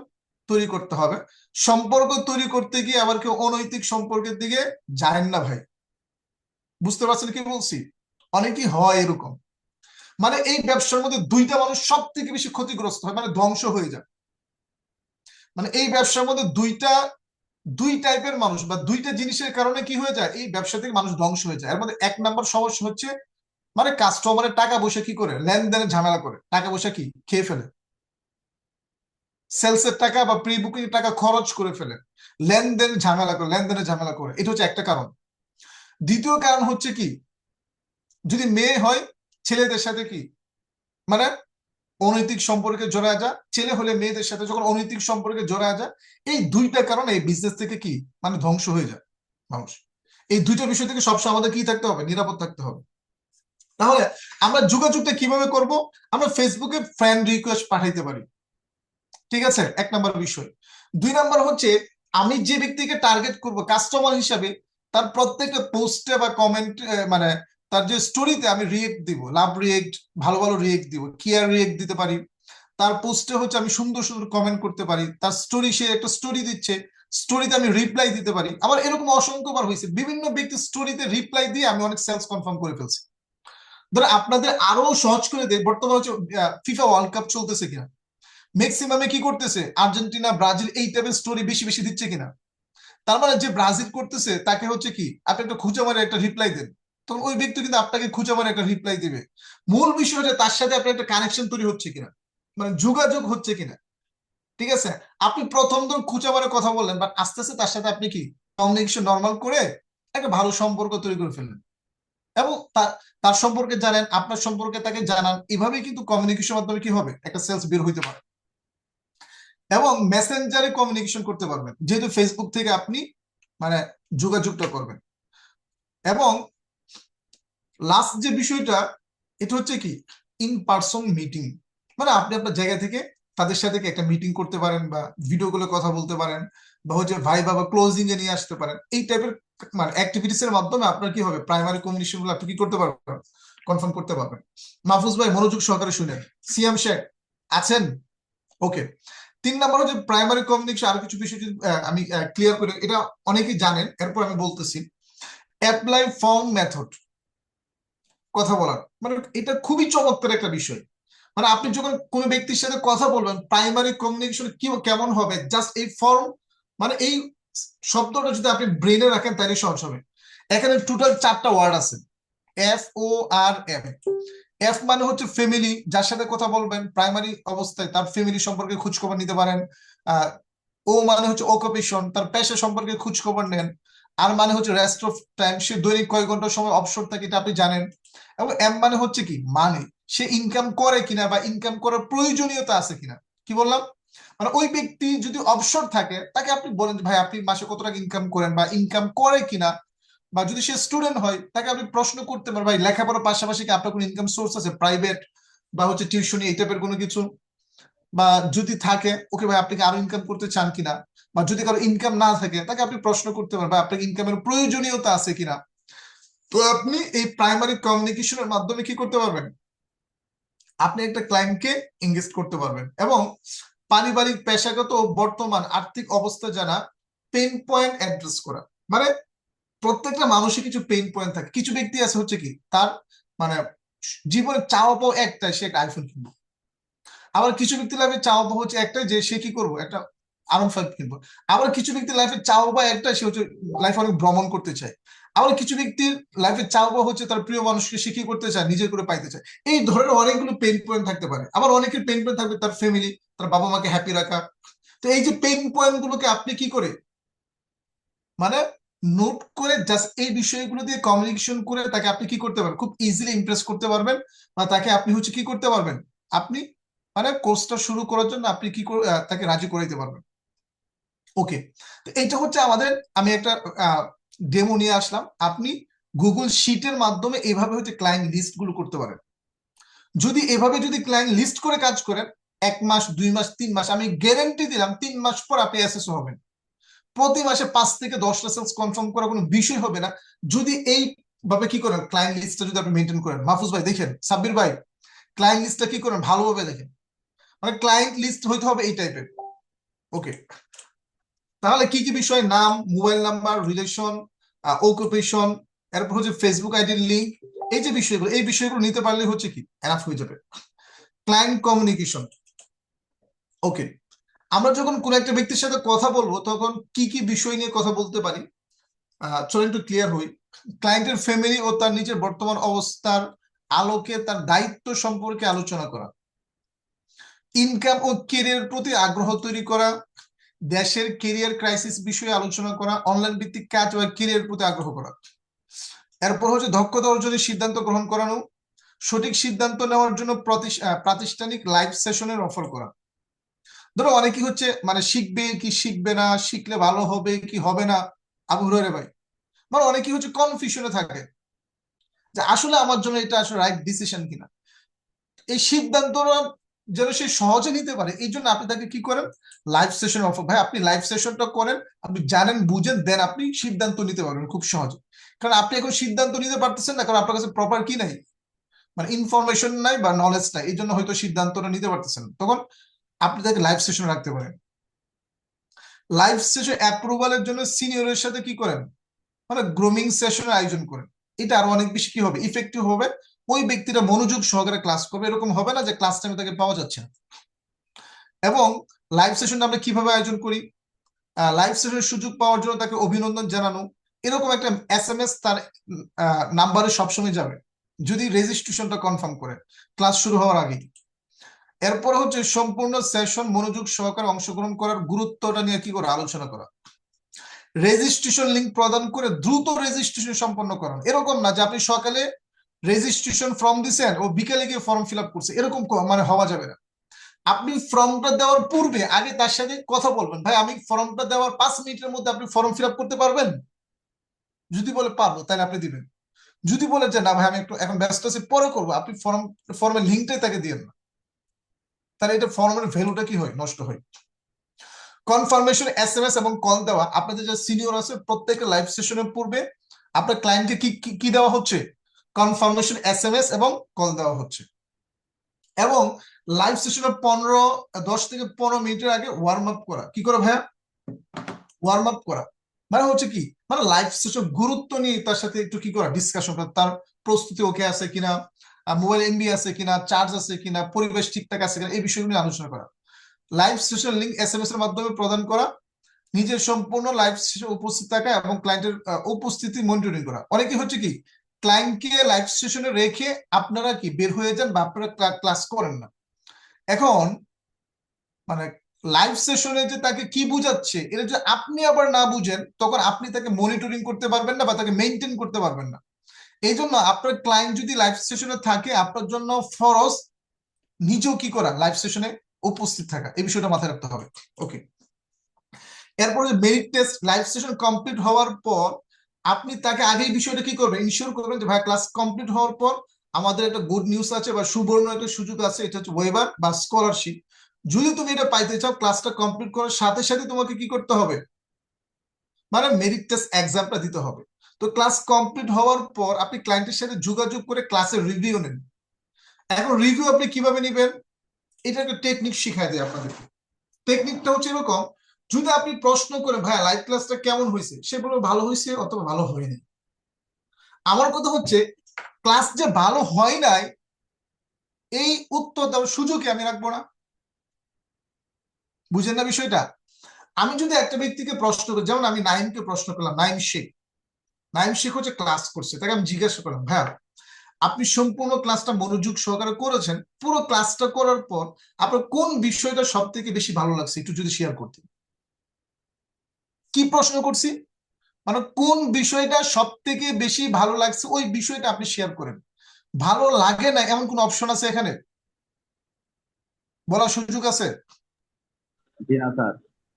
তৈরি করতে হবে। সম্পর্ক তৈরি করতে গিয়ে আবার কেউ অনৈতিক সম্পর্কের দিকে যায় না ভাই। বুঝতে পারছেন কি বলছি? অনেকেই হয় এরকম। মানে এই ব্যবসার মধ্যে 2টা মানুষ সব থেকে বেশি ক্ষতিগ্রস্ত হয়, মানে ধ্বংস হয়ে যায়। মানে এই ব্যবসার মধ্যে দুই টাইপের মানুষ বা 2টা জিনিসের কারণে কি হয়ে যায়, এই ব্যবসা থেকে মানুষ ধ্বংস হয়ে যায়। এর মধ্যে 1 নম্বর সমস্যা হচ্ছে মানে কাস্টমারের টাকা পয়সা কি করে, লেনদেনের ঝামেলা করে, টাকা পয়সা কি খেয়ে ফেলে, সেলসের টাকা বা প্রি বুকিং টাকা খরচ করে ফেলে, লেনদেনের ঝামেলা করে। এটা হচ্ছে একটা কারণ। দ্বিতীয় কারণ হচ্ছে কি, যদি মেয়ে হয় ছেলেদের সাথে কি মানে অনৈতিক সম্পর্কে জড়ায় যায়, ছেলে হলে মেয়েদের সাথে যখন অনৈতিক সম্পর্কে জড়ায় যায়, এই 2টা কারণে এই বিজনেস থেকে কি মানে ধ্বংস হয়ে যায় মানুষ। এই 2টা বিষয় থেকে সবসময় আমাদের কি থাকতে হবে, নিরাপদ থাকতে হবে। তাহলে আমরা যোগাযোগটা কিভাবে করব? আমরা ফেসবুকে ফ্রেন্ড রিকোয়েস্ট পাঠাইতে পারি, ঠিক আছে? 1 নম্বর বিষয়। 2 নম্বর হচ্ছে আমি যে ব্যক্তিকে টার্গেট করব কাস্টমার হিসাবে, তার প্রত্যেকটা পোস্টে বা কমেন্ট মানে তার যে স্টোরিতে আমি রিয়েক্ট দিব, লাভ রিয়েক্ট, ভালো ভালো রিয়েক্ট দিব, কেয়ার রিয়েক্ট দিতে পারি। তার পোস্টে হচ্ছে আমি সুন্দর সুন্দর কমেন্ট করতে পারি। তার স্টোরি, সে একটা স্টোরি দিচ্ছে, স্টোরিতে আমি রিপ্লাই দিতে পারি। আবার এরকম অসংখ্যবার হয়েছে, বিভিন্ন ব্যক্তির স্টোরিতে রিপ্লাই দিয়ে আমি অনেক সেলস কনফার্ম করে ফেলছি। ধরো আপনাদের আরো সহজ করে দেয়, বর্তমানে হচ্ছে ফিফা ওয়ার্ল্ড কাপ চলতেছে কিনা, ম্যাক্সিমামে কি করতেছে, আর্জেন্টিনা ব্রাজিল এই টাইপের স্টোরি বেশি বেশি দিচ্ছে কিনা। তার মানে যে ব্রাজিল করতেছে তাকে হচ্ছে কি আপনি একটা খুঁজে মারে একটা রিপ্লাই দেন, তখন ওই ব্যক্তি কিন্তু আপনাকে খুঁজে মারে একটা রিপ্লাই দিবে। মূল বিষয় হচ্ছে তার সাথে আপনার একটা কানেকশন তৈরি হচ্ছে কিনা, মানে যোগাযোগ হচ্ছে কিনা, ঠিক আছে? আপনি প্রথম ধরুন খুঁজে মারে কথা বললেন, বাট আস্তে আস্তে তার সাথে আপনি কি কমিউনিকেশন নর্মাল করে একটা ভালো সম্পর্ক তৈরি করে ফেললেন, এবং তার সম্পর্কে জানেন, আপনার সম্পর্কে তাকে জানান। এভাবেই কিন্তু কমিউনিকেশন মাধ্যমে কি হবে, একটা সেলস বের হইতে পারে। এবং মেসেঞ্জারে কমিউনিকেশন করতে পারবেন, যেহেতু ফেসবুক থেকে আপনি মানে যোগাযোগটা করবেন। এবং লাস্ট যে বিষয়টা, এটা হচ্ছে কি ইন পার্সন মিটিং, মানে আপনি আপনার জায়গা থেকে তাদের সাথে একটা মিটিং করতে পারেন, বা ভিডিও কলে কথা বলতে পারেন, বা হচ্ছে ভাই বাবা ক্লোজিং এ নিয়ে আসতে পারেন। এই টাইপের মানে অ্যাক্টিভিটিস এর মাধ্যমে আপনার কি হবে, প্রাইমারি কমিউনিকেশন গুলো আপনি কি করতে পারবেন, কনফার্ম করতে পারবেন। মাহফুজ ভাই মনোযোগ সহকারে শুনেন। সিয়াম শেখ আছেন? ওকে। 3 নম্বর হচ্ছে প্রাইমারি কমিউনিকেশন। আরো কিছু বিষয় যদি আমি ক্লিয়ার করে, এটা অনেকেই জানেন, এরপর আমি বলতেছি। অ্যাপ্লাই ফর্ম মেথড, কথা বলার মানে এটা খুবই চমৎকার একটা বিষয়। মানে আপনি যখন কোনো ব্যক্তির সাথে কথা বলবেন, প্রাইমারি কমিউনিকেশন কি কেমন হবে, জাস্ট এই ফর্ম মানে এই শব্দটা যদি আপনি ব্রেনে রাখেন তাহলে সহজ হবে। এখানে টোটাল 4টা ওয়ার্ড আছে, FORM। এফ মানে হচ্ছে ফ্যামিলি, যার সাথে কথা বলবেন প্রাইমারি অবস্থায় তার ফ্যামিলি সম্পর্কে খোঁজ খবর নিতে পারেন। ও মানে হচ্ছে অকুপেশন, তার পেশা সম্পর্কে খোঁজ খবর নেন। আর মানে হচ্ছে রেস্ট অফ টাইম, সে দৈনিক কয় ঘন্টা সময় অবসর থাকে এটা আপনি জানেন। এবং এম মানে হচ্ছে কি, মানে সে ইনকাম করে কিনা বা ইনকাম করার প্রয়োজনীয়তা আছে কিনা। কি বললাম, মানে ওই ব্যক্তি যদি অবসর থাকে তাকে আপনি বলেন ভাই আপনি মাসে কত টাকা ইনকাম করেন বা ইনকাম করে কিনা। বা যদি সে স্টুডেন্ট হয় তাকে আপনি প্রশ্ন করতে পারেন ভাই লেখাপড়ার পাশাপাশি কি আপনার কোনো ইনকাম সোর্স আছে, প্রাইভেট বা হচ্ছে টিউশনি এই টাইপের কোনো কিছু। বা যদি থাকে, ওকে ভাই আপনি কি আরো ইনকাম করতে চান কিনা। বা যদি কারো ইনকাম না থাকে তাকে আপনি প্রশ্ন করতে পারেন ভাই আপনার ইনকামের প্রয়োজনীয়তা আছে কিনা। তো আপনি এই প্রাইমারি কমিউনিকেশনের মাধ্যমে কি করতে পারবেন, আপনি একটা ক্লায়েন্টকে এঙ্গেজ করতে পারবেন। এবং পারিবারিক, পেশাগত ও বর্তমান আর্থিক অবস্থা জানা, পেইন পয়েন্ট অ্যাড্রেস করা। মানে প্রত্যেকটা মানুষের কিছু পেইন পয়েন্ট থাকে। কিছু ব্যক্তি আছে হচ্ছে কি তার মানে জীবনে চাওয়া পাওয়া একটাই, সে একটা আইফোন কিনবো। আবার কিছু ব্যক্তির লাইফে চাওয়া পাওয়া হচ্ছে একটাই, যে সে কি করবো, একটা R15 কিনবো। আবার কিছু ব্যক্তির লাইফে চাওয়া পাওয়া একটাই, সে হচ্ছে লাইফে অনেক ভ্রমণ করতে চায়। আবার কিছু ব্যক্তির লাইফে চাওয়া পাওয়া হচ্ছে তার প্রিয় মানুষকে সে কি করতে চায়, নিজের করে পাইতে চায়। এই ধরনের অনেকগুলো পেইন পয়েন্ট থাকতে পারে। আবার অনেকের পেইন পয়েন্ট থাকবে তার ফ্যামিলি, তার বাবা মাকে হ্যাপি রাখা। তো এই যে পেইন পয়েন্ট গুলোকে আপনি কি করে মানে নোট করে জাস্ট এই বিষয়গুলো দিয়ে কমিউনিকেশন করে তাকে আপনি কি করতে পারবেন, খুব ইজিলি ইমপ্রেস করতে পারবেন, বা তাকে আপনি হচ্ছে কি করতে পারবেন, আপনি মানে কোর্সটা শুরু করার জন্য আপনি কি তাকে রাজি করাইতে পারবেন। ওকে, তো এইটা হচ্ছে আমাদের, আমি একটা ডেমো নিয়ে আসলাম। আপনি গুগল শিটের মাধ্যমে এভাবে হচ্ছে ক্লায়েন্ট লিস্ট গুলো করতে পারেন। যদি এভাবে যদি ক্লায়েন্ট লিস্ট করে কাজ করেন, 1 মাস 2 মাস 3 মাস, আমি গ্যারান্টি দিলাম 3 মাস পর আপনি অ্যাসেস হবেন। প্রতি মাসে 5 থেকে 10টা সেলস কনফার্ম করা কোনো বিষয় হবে না, যদি এই ভাবে কি করেন, ক্লায়েন্ট লিস্টটা যদি আপনি মেনটেন করেন। মাহফুজ ভাই দেখেন, সাব্বির ভাই ক্লায়েন্ট লিস্টটা কি করেন, ভালোভাবে দেখেন। মানে ক্লায়েন্ট লিস্ট হইতে হবে এই টাইপের। ওকে, তাহলে কি কি বিষয়, নাম, মোবাইল নাম্বার, রিলেশন, অকুপেশন, এরপর হচ্ছে ফেসবুক আইডির লিঙ্ক, এই যে বিষয়গুলো, এই বিষয়গুলো নিতে পারলে হচ্ছে কি এনাফ হয়ে যাবে। Client communication. ওকে, আমরা যখন কোন একটা ব্যক্তির সাথে কথা বলবো তখন কি কি বিষয় নিয়ে কথা বলতে পারি, চলেন একটু ক্লিয়ার হই। ক্লায়েন্টের ফ্যামিলি ও তার নিজের বর্তমান অবস্থার আলোকে তার দায়িত্ব সম্পর্কে আলোচনা করা, ইনকাম ও কেরিয়ারের প্রতি আগ্রহ তৈরি করা, দেশের কেরিয়ার ক্রাইসিস বিষয়ে আলোচনা করা, অনলাইন ভিত্তিক কাজ বা কেরিয়ারের প্রতি আগ্রহ করা। এরপর হচ্ছে দক্ষতা অর্জনের সিদ্ধান্ত গ্রহণ করানো, সঠিক সিদ্ধান্ত নেওয়ার জন্য প্রাতিষ্ঠানিক লাইভ সেশনের অফার করা। ধরো অনেকে হচ্ছে মানে শিখবে কি শিখবে না, শিখলে ভালো হবে কি হবে না, আবু হুরায়রা ভাই, মানে অনেকে হচ্ছে কনফিউশনে থাকে যে আসলে আমার জন্য এটা আসলে রাইট ডিসিশন কিনা। এই সিদ্ধান্তটা যেন সে সহজে নিতে পারে, এই জন্য আপনি তাকে কি করেন, লাইভ সেশন অফার। ভাই আপনি লাইভ সেশনটা করেন, আপনি জানেন বুঝেন, দেন আপনি সিদ্ধান্ত নিতে পারবেন খুব সহজে। কারণ আপনি এখন সিদ্ধান্ত নিতে পারতেছেন না, কারণ আপনার কাছে প্রপার কি নাই, মানে ইনফরমেশন নাই বা নলেজ নাই, এই জন্য হয়তো সিদ্ধান্তটা নিতে পারতেছেন। তখন আপনি তাকে লাইভ সেশন রাখতে পারেন। লাইভ সেশন অ্যাপ্রুভালের জন্য সিনিয়রের সাথে কি করেন, মানে গ্রুমিং সেশনের আয়োজন করেন। এটা আরো অনেক বেশি কি হবে, ইফেক্টিভ হবে। ওই ব্যক্তিটা মনোযোগ সহকারে ক্লাস করবে, এরকম হবে না যে ক্লাস টাইমে তাকে পাওয়া যাচ্ছে না। এবং লাইভ সেশনটা আমরা কিভাবে আয়োজন করি, লাইভ সেশনের সুযোগ পাওয়ার জন্য তাকে অভিনন্দন জানানো, এরকম একটা SMS তার নাম্বারে সবসময় যাবে যদি রেজিস্ট্রেশনটা কনফার্ম করে ক্লাস শুরু হওয়ার আগে। এরপর হচ্ছে সম্পূর্ণ সেশন মনোযোগ সহকারে অংশগ্রহণ করার গুরুত্বটা নিয়ে কি করে আলোচনা করা, রেজিস্ট্রেশন লিংক প্রদান করে দ্রুত রেজিস্ট্রেশন সম্পন্ন করান। এরকম না যে আপনি সকালে রেজিস্ট্রেশন ফর্ম দিচ্ছেন ও বিকেলে গিয়ে ফর্ম ফিল আপ করছে, এরকম মানে হওয়া যাবে না। আপনি ফর্মটা দেওয়ার পূর্বে আগে তার সাথে কথা বলবেন, ভাই আমি ফর্মটা দেওয়ার 5 মিনিটের মধ্যে আপনি ফর্ম ফিল আপ করতে পারবেন? যদি বলে পারবো তাহলে আপনি দিবেন। যদি বলে যে না ভাই আমি একটু এখন ব্যস্ত আছি পরে করবো, আপনি ফর্মের লিঙ্কটাই তাকে দিয়েন না, তাহলে এটা ফর্মের ভ্যালুটা কি হয়, নষ্ট হয়। কনফার্মেশন SMS এবং কল দেওয়া, আপনাদের যে সিনিয়র আছে প্রত্যেকের লাইভ সেশনের পূর্বে আপনার ক্লায়েন্টকে কি দেওয়া হচ্ছে, কনফার্মেশন SMS এবং কল দেওয়া হচ্ছে। এবং লাইভ সেশনের 10 থেকে 15 মিনিটের আগে ওয়ার্ম আপ করা। কি করে ভাইয়া, ওয়ার্ম আপ করা মানে হচ্ছে কি, মানে লাইভ সেশন গুরুত্ব নিয়ে তার সাথে একটু কি করা, ডিসকাশন করা, তার প্রস্তুতি ওকে আছে কিনা, মোবাইল MB আছে কিনা, চার্জ আছে কিনা, পরিবেশ ঠিকঠাক আছে কিনা, এই বিষয়গুলো নিয়ে আলোচনা করা। লাইভ সেশন লিঙ্ক SMS এর মাধ্যমে প্রদান করা, নিজের সম্পূর্ণ লাইভ সেশন উপস্থিত থাকা এবং ক্লায়েন্টের উপস্থিতি মনিটরিং করা। অনেকে হচ্ছে কি ক্লায়েন্টকে লাইভ সেশনে রেখে আপনারা কি বের হয়ে যান বা আপনারা ক্লাস করেন না। এখন মানে লাইভ সেশনে যে তাকে কি বুঝাচ্ছে এটা যে আপনি আবার না বুঝেন, তখন আপনি তাকে মনিটরিং করতে পারবেন না বা তাকে মেনটেন করতে পারবেন না। এই জন্য আপনার ক্লায়েন্ট যদি লাইভ সেশনে থাকে, আপনার জন্য ফরজ নিজেও কি করা, লাইভ সেশনে উপস্থিত থাকা, এই বিষয়টা মাথায় রাখতে হবে। ওকে, এরপরে merit test, live session complete হওয়ার পর আপনি তাকে আগে এই বিষয়টা কি করবেন, ইনশিওর করবেন যে ভাই ক্লাস কমপ্লিট হওয়ার পর আমাদের একটা গুড নিউজ আছে বা সুবর্ণ একটা সুযোগ আছে, এটা হচ্ছে ওয়েবার বা স্কলারশিপ। যদি তুমি এটা পাইতে চাও, ক্লাসটা কমপ্লিট করার সাথে সাথে তোমাকে কি করতে হবে, মানে মেরিট টেস্ট এক্সামটা দিতে হবে। তো ক্লাস কমপ্লিট হওয়ার পর আপনি ক্লায়েন্টের সাথে যোগাযোগ করে ক্লাসের রিভিউ নেন এখন রিভিউ আপনি কিভাবে নেবেন, এটা একটা টেকনিক শিখাই দেয় আপনাদের। টেকনিকটা হচ্ছে এরকম, যদি আপনি প্রশ্ন করে ভাইয়া লাইভ ক্লাসটা কেমন হয়েছে, সে বলবে ভালো হয়েছে অথবা ভালো হয়নি। আমার কথা হচ্ছে ক্লাস যে ভালো হয় নাই এই উত্তর দেওয়ার সুযোগই আমি রাখবো না। বুঝেন না বিষয়টা? আমি যদি একটা ব্যক্তিকে প্রশ্ন করি, যেমন আমি নাইমকে প্রশ্ন করলাম, নাইম শেখ হচ্ছে ক্লাস করছে, তাকে আমি জিজ্ঞাসা করলাম ভাইয়া আপনি সম্পূর্ণ ক্লাসটা মনোযোগ সহকারে করেছেন, পুরো ক্লাসটা করার পর আপনার কোন বিষয়টা সব থেকে বেশি ভালো লাগছে একটু যদি শেয়ার করতেন। কি প্রশ্ন করছি, মানে কোন বিষয়টা সব থেকে বেশি ভালো লাগছে ওই বিষয়টা আপনি শেয়ার করেন। ভালো লাগে না এমন কোন অপশন আছে এখানে, বলার সুযোগ আছে? জি না স্যার।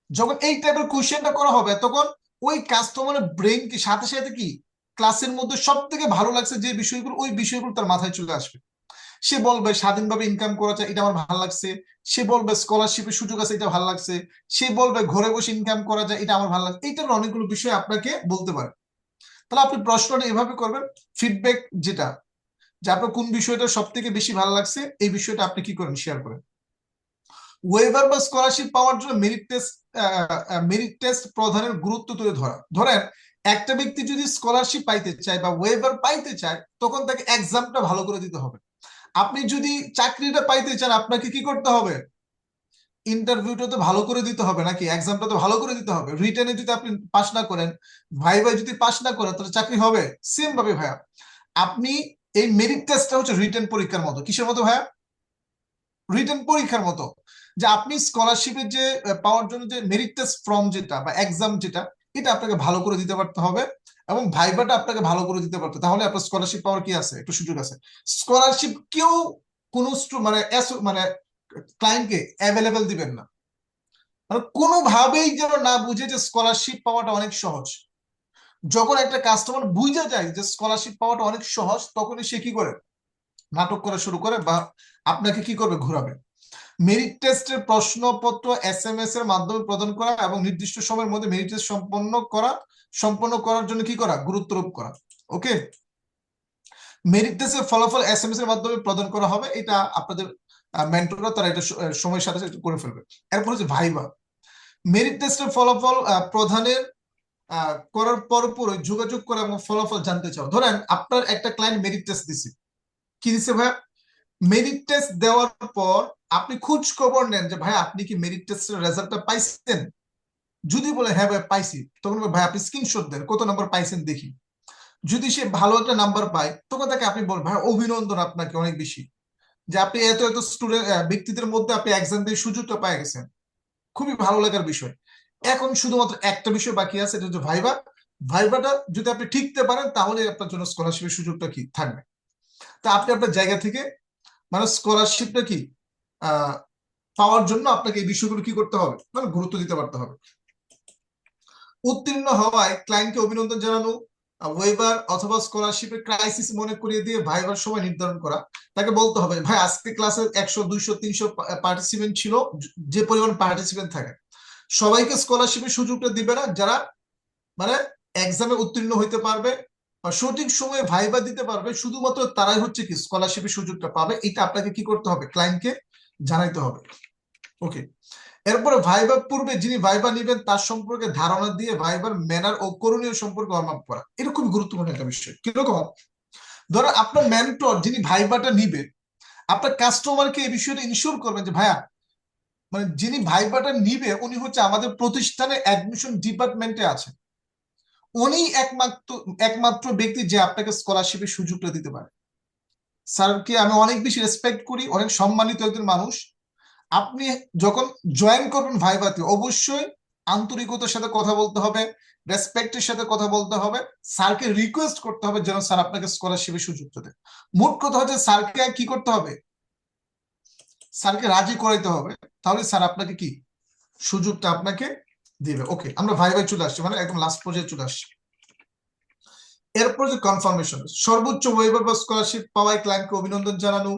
যখন এই টাইপের কোশ্চেনটা করা হবে তখন ওই কাস্টমারের ব্রেন কি সাথে সাথে কি ক্লাসের মধ্যে সব থেকে ভালো লাগছে যে বিষয়গুলো ওই বিষয়গুলো তার মাথায় চলে আসবে। সে বলবে স্বাধীনভাবে ইনকাম করা যায় এটা আমার ভালো লাগছে, সে বলবে স্কলারশিপের সুযোগ আছে এটা ভালো লাগছে, সে বলবে ঘরে বসে ইনকাম করা যায় এটা আমার ভালো লাগছে। এইটার অনেকগুলো বিষয় আপনাকে বলতে পারে। তাহলে আপনি প্রশ্নটা এভাবে করবেন, ফিডব্যাক যেটা, যে আপনার কোন বিষয়টা সব থেকে বেশি ভালো লাগছে এই বিষয়টা আপনি কি করেন শেয়ার করেন। ওয়েভার বা স্কলারশিপ পাওয়ার জন্য মেরিট টেস্ট প্রদানের গুরুত্ব তুলে ধরা। ধরেন একটা ব্যক্তি যদি স্কলারশিপ পাইতে চায় বা ওয়েভার পাইতে চায় তখন তাকে এক্সামটা ভালো করে দিতে হবে। আপনি যদি চাকরিটা পাইতে চান আপনাকে কি করতে হবে, ইন্টারভিউটা তো ভালো করে দিতে হবে নাকি, এক্সামটা তো ভালো করে দিতে হবে। রিটেনে যদি আপনি পাস না করেন, ভাইভায় যদি পাস না করেন তাহলে চাকরি হবে? সেম ভাবে ভাইয়া আপনি এই মেরিট টেস্টটা হচ্ছে রিটেন পরীক্ষার মতো। কিসের মতো ভাইয়া? রিটেন পরীক্ষার মতো। যে আপনি স্কলারশিপের যে পাওয়ার জন্য যে মেরিট টেস্ট ফর্ম যেটা বা এক্সাম যেটা, এটা আপনাকে ভালো করে দিতে পারতে হবে এবং ভাইভাটা আপনাকে ভালো করে দিতে পারতে, তাহলে আপনার স্কলারশিপ পাওয়ার কি আছে, একটু সুযোগ আছে। স্কলারশিপ কেউ কোন মানে ক্লায়েন্টকে অ্যাভেলেবেল দিবেন না, মানে কোনোভাবেই যেন না বুঝে যে স্কলারশিপ পাওয়াটা অনেক সহজ। যখন একটা কাস্টমার বুঝে যায় যে স্কলারশিপ পাওয়াটা অনেক সহজ তখনই সে কি করে, নাটক করা শুরু করে বা আপনাকে কি করবে, ঘোরাবে। মেরিট টেস্টের প্রশ্নপত্র SMS এর মাধ্যমে প্রদান করা এবং নির্দিষ্ট সময়ের মধ্যে মেরিট টেস্ট সম্পন্ন করার জন্য কি করা, গুরুত্বারোপ করা। ওকে, মেরিট টেস্টের ফলাফল SMS এর মাধ্যমে প্রদান করা হবে, এটা আপনাদের মেন্টররা তারা এটা সময়ের সাথে সাথে করে ফেলবে। এরপর হচ্ছে ভাইবা। মেরিট টেস্টের ফলাফল প্রদানের করার পর যোগাযোগ করা এবং ফলাফল জানতে চাও। ধরেন আপনার একটা ক্লায়েন্ট মেরিট টেস্ট দিছে, কি দিছে ভাই, মেরিট টেস্ট দেওয়ার পর আপনি খোঁজ খবর নেন যে ভাই আপনি কি মেরিট টেস্টের রেজাল্টটা পাইছেন। যদি বলে হ্যাঁ ভাই পাইছি, তখন ভাই আপনি স্ক্রিনশট দেন কত নাম্বার পাইছেন দেখি। যদি সে ভালো একটা নাম্বার পায় তখন তাকে আপনি বলেন ভাই অভিনন্দন আপনাকে অনেক বেশি, যে আপনি এত এত স্টুডেন্ট ব্যক্তিদের মধ্যে আপনি এক্সাম দিয়ে সুযোগটা পেয়ে গেছেন, খুবই ভালো লাগার বিষয়। এখন শুধুমাত্র একটা বিষয় বাকি আছে, এটা হচ্ছে ভাইবা। ভাইবাটা যদি আপনি ঠিকতে পারেন তাহলে আপনার জন্য স্কলারশিপের সুযোগটা কি থাকবে। তা আপনি আপনার জায়গা থেকে মানে স্কলারশিপটা কি পাওয়ার জন্য আপনাকে এই বিষয়গুলো কি করতে হবে, মানে গুরুত্ব দিতে পারতে হবে। উত্তীর্ণ হওয়ায় ক্লায়েন্টকে অভিনন্দন জানানো, ওয়েবার অথবা স্কলারশিপের ক্রাইসিস মনে করিয়ে দিয়ে ভাইবার সময় নির্ধারণ করা। তাকে বলতে হবে ভাই আজকে ক্লাসে 100 200 300 পার্টিসিপেন্ট ছিল, যে পরিমাণ পার্টিসিপেন্ট থাকে সবাইকে স্কলারশিপের সুযোগটা দিবে না, যারা মানে এক্সামে উত্তীর্ণ হইতে পারবে বা সঠিক সময়ে ভাইবা দিতে পারবে শুধুমাত্র তারাই হচ্ছে কি স্কলারশিপের সুযোগটা পাবে। এটা আপনাকে কি করতে হবে, ক্লায়েন্টকে জানাইতে হবে। ওকে, এরপরে ভাইবার পূর্বে যিনি ভাইবা নিবেন তার সম্পর্কে ধারণা দিয়ে ভাইবার ম্যানার ও করণীয় সম্পর্কে অনুমান করা। এটা খুব গুরুত্বপূর্ণ একটা বিষয়। কিরকম, ধরো আপনার মেন্টর যিনি ভাইবাটা নিবে আপনার কাস্টমারকে এই বিষয়টা ইনশিওর করবেন যে ভাইয়া মানে যিনি ভাইবাটা নিবে উনি হচ্ছে আমাদের প্রতিষ্ঠানে অ্যাডমিশন ডিপার্টমেন্টে আছে, উনি একমাত্র ব্যক্তি যে আপনাকে স্কলারশিপের সুযোগটা দিতে পারে। স্যারকে আমি অনেক বেশি রেসপেক্ট করি, অনেক সম্মানিত একজন মানুষ। আপনি যখন জয়েন করবেন ভাইভাতে অবশ্যই আন্তরিকতার সাথে কথা বলতে হবে, রেসপেক্টের সাথে কথা বলতে হবে, স্যারকে রিকোয়েস্ট করতে হবে যেন স্যার আপনাকে স্কলারশিপের সুযোগটা দেয়। মোট কথা হচ্ছে স্যারকে কি করতে হবে, স্যারকে রাজি করাইতে হবে, তাহলে স্যার আপনাকে কি সুযোগটা আপনাকে দিবে। ওকে, আমরা ভাই চলে আসছি, মানে একদম লাস্ট পর্যায়ে চলে আসছি। এরপর যে কনফার্মেশন, সর্বোচ্চ ওয়েভার বা স্কলারশিপ পাওয়ায় ক্লায়েন্টকে অভিনন্দন জানানো,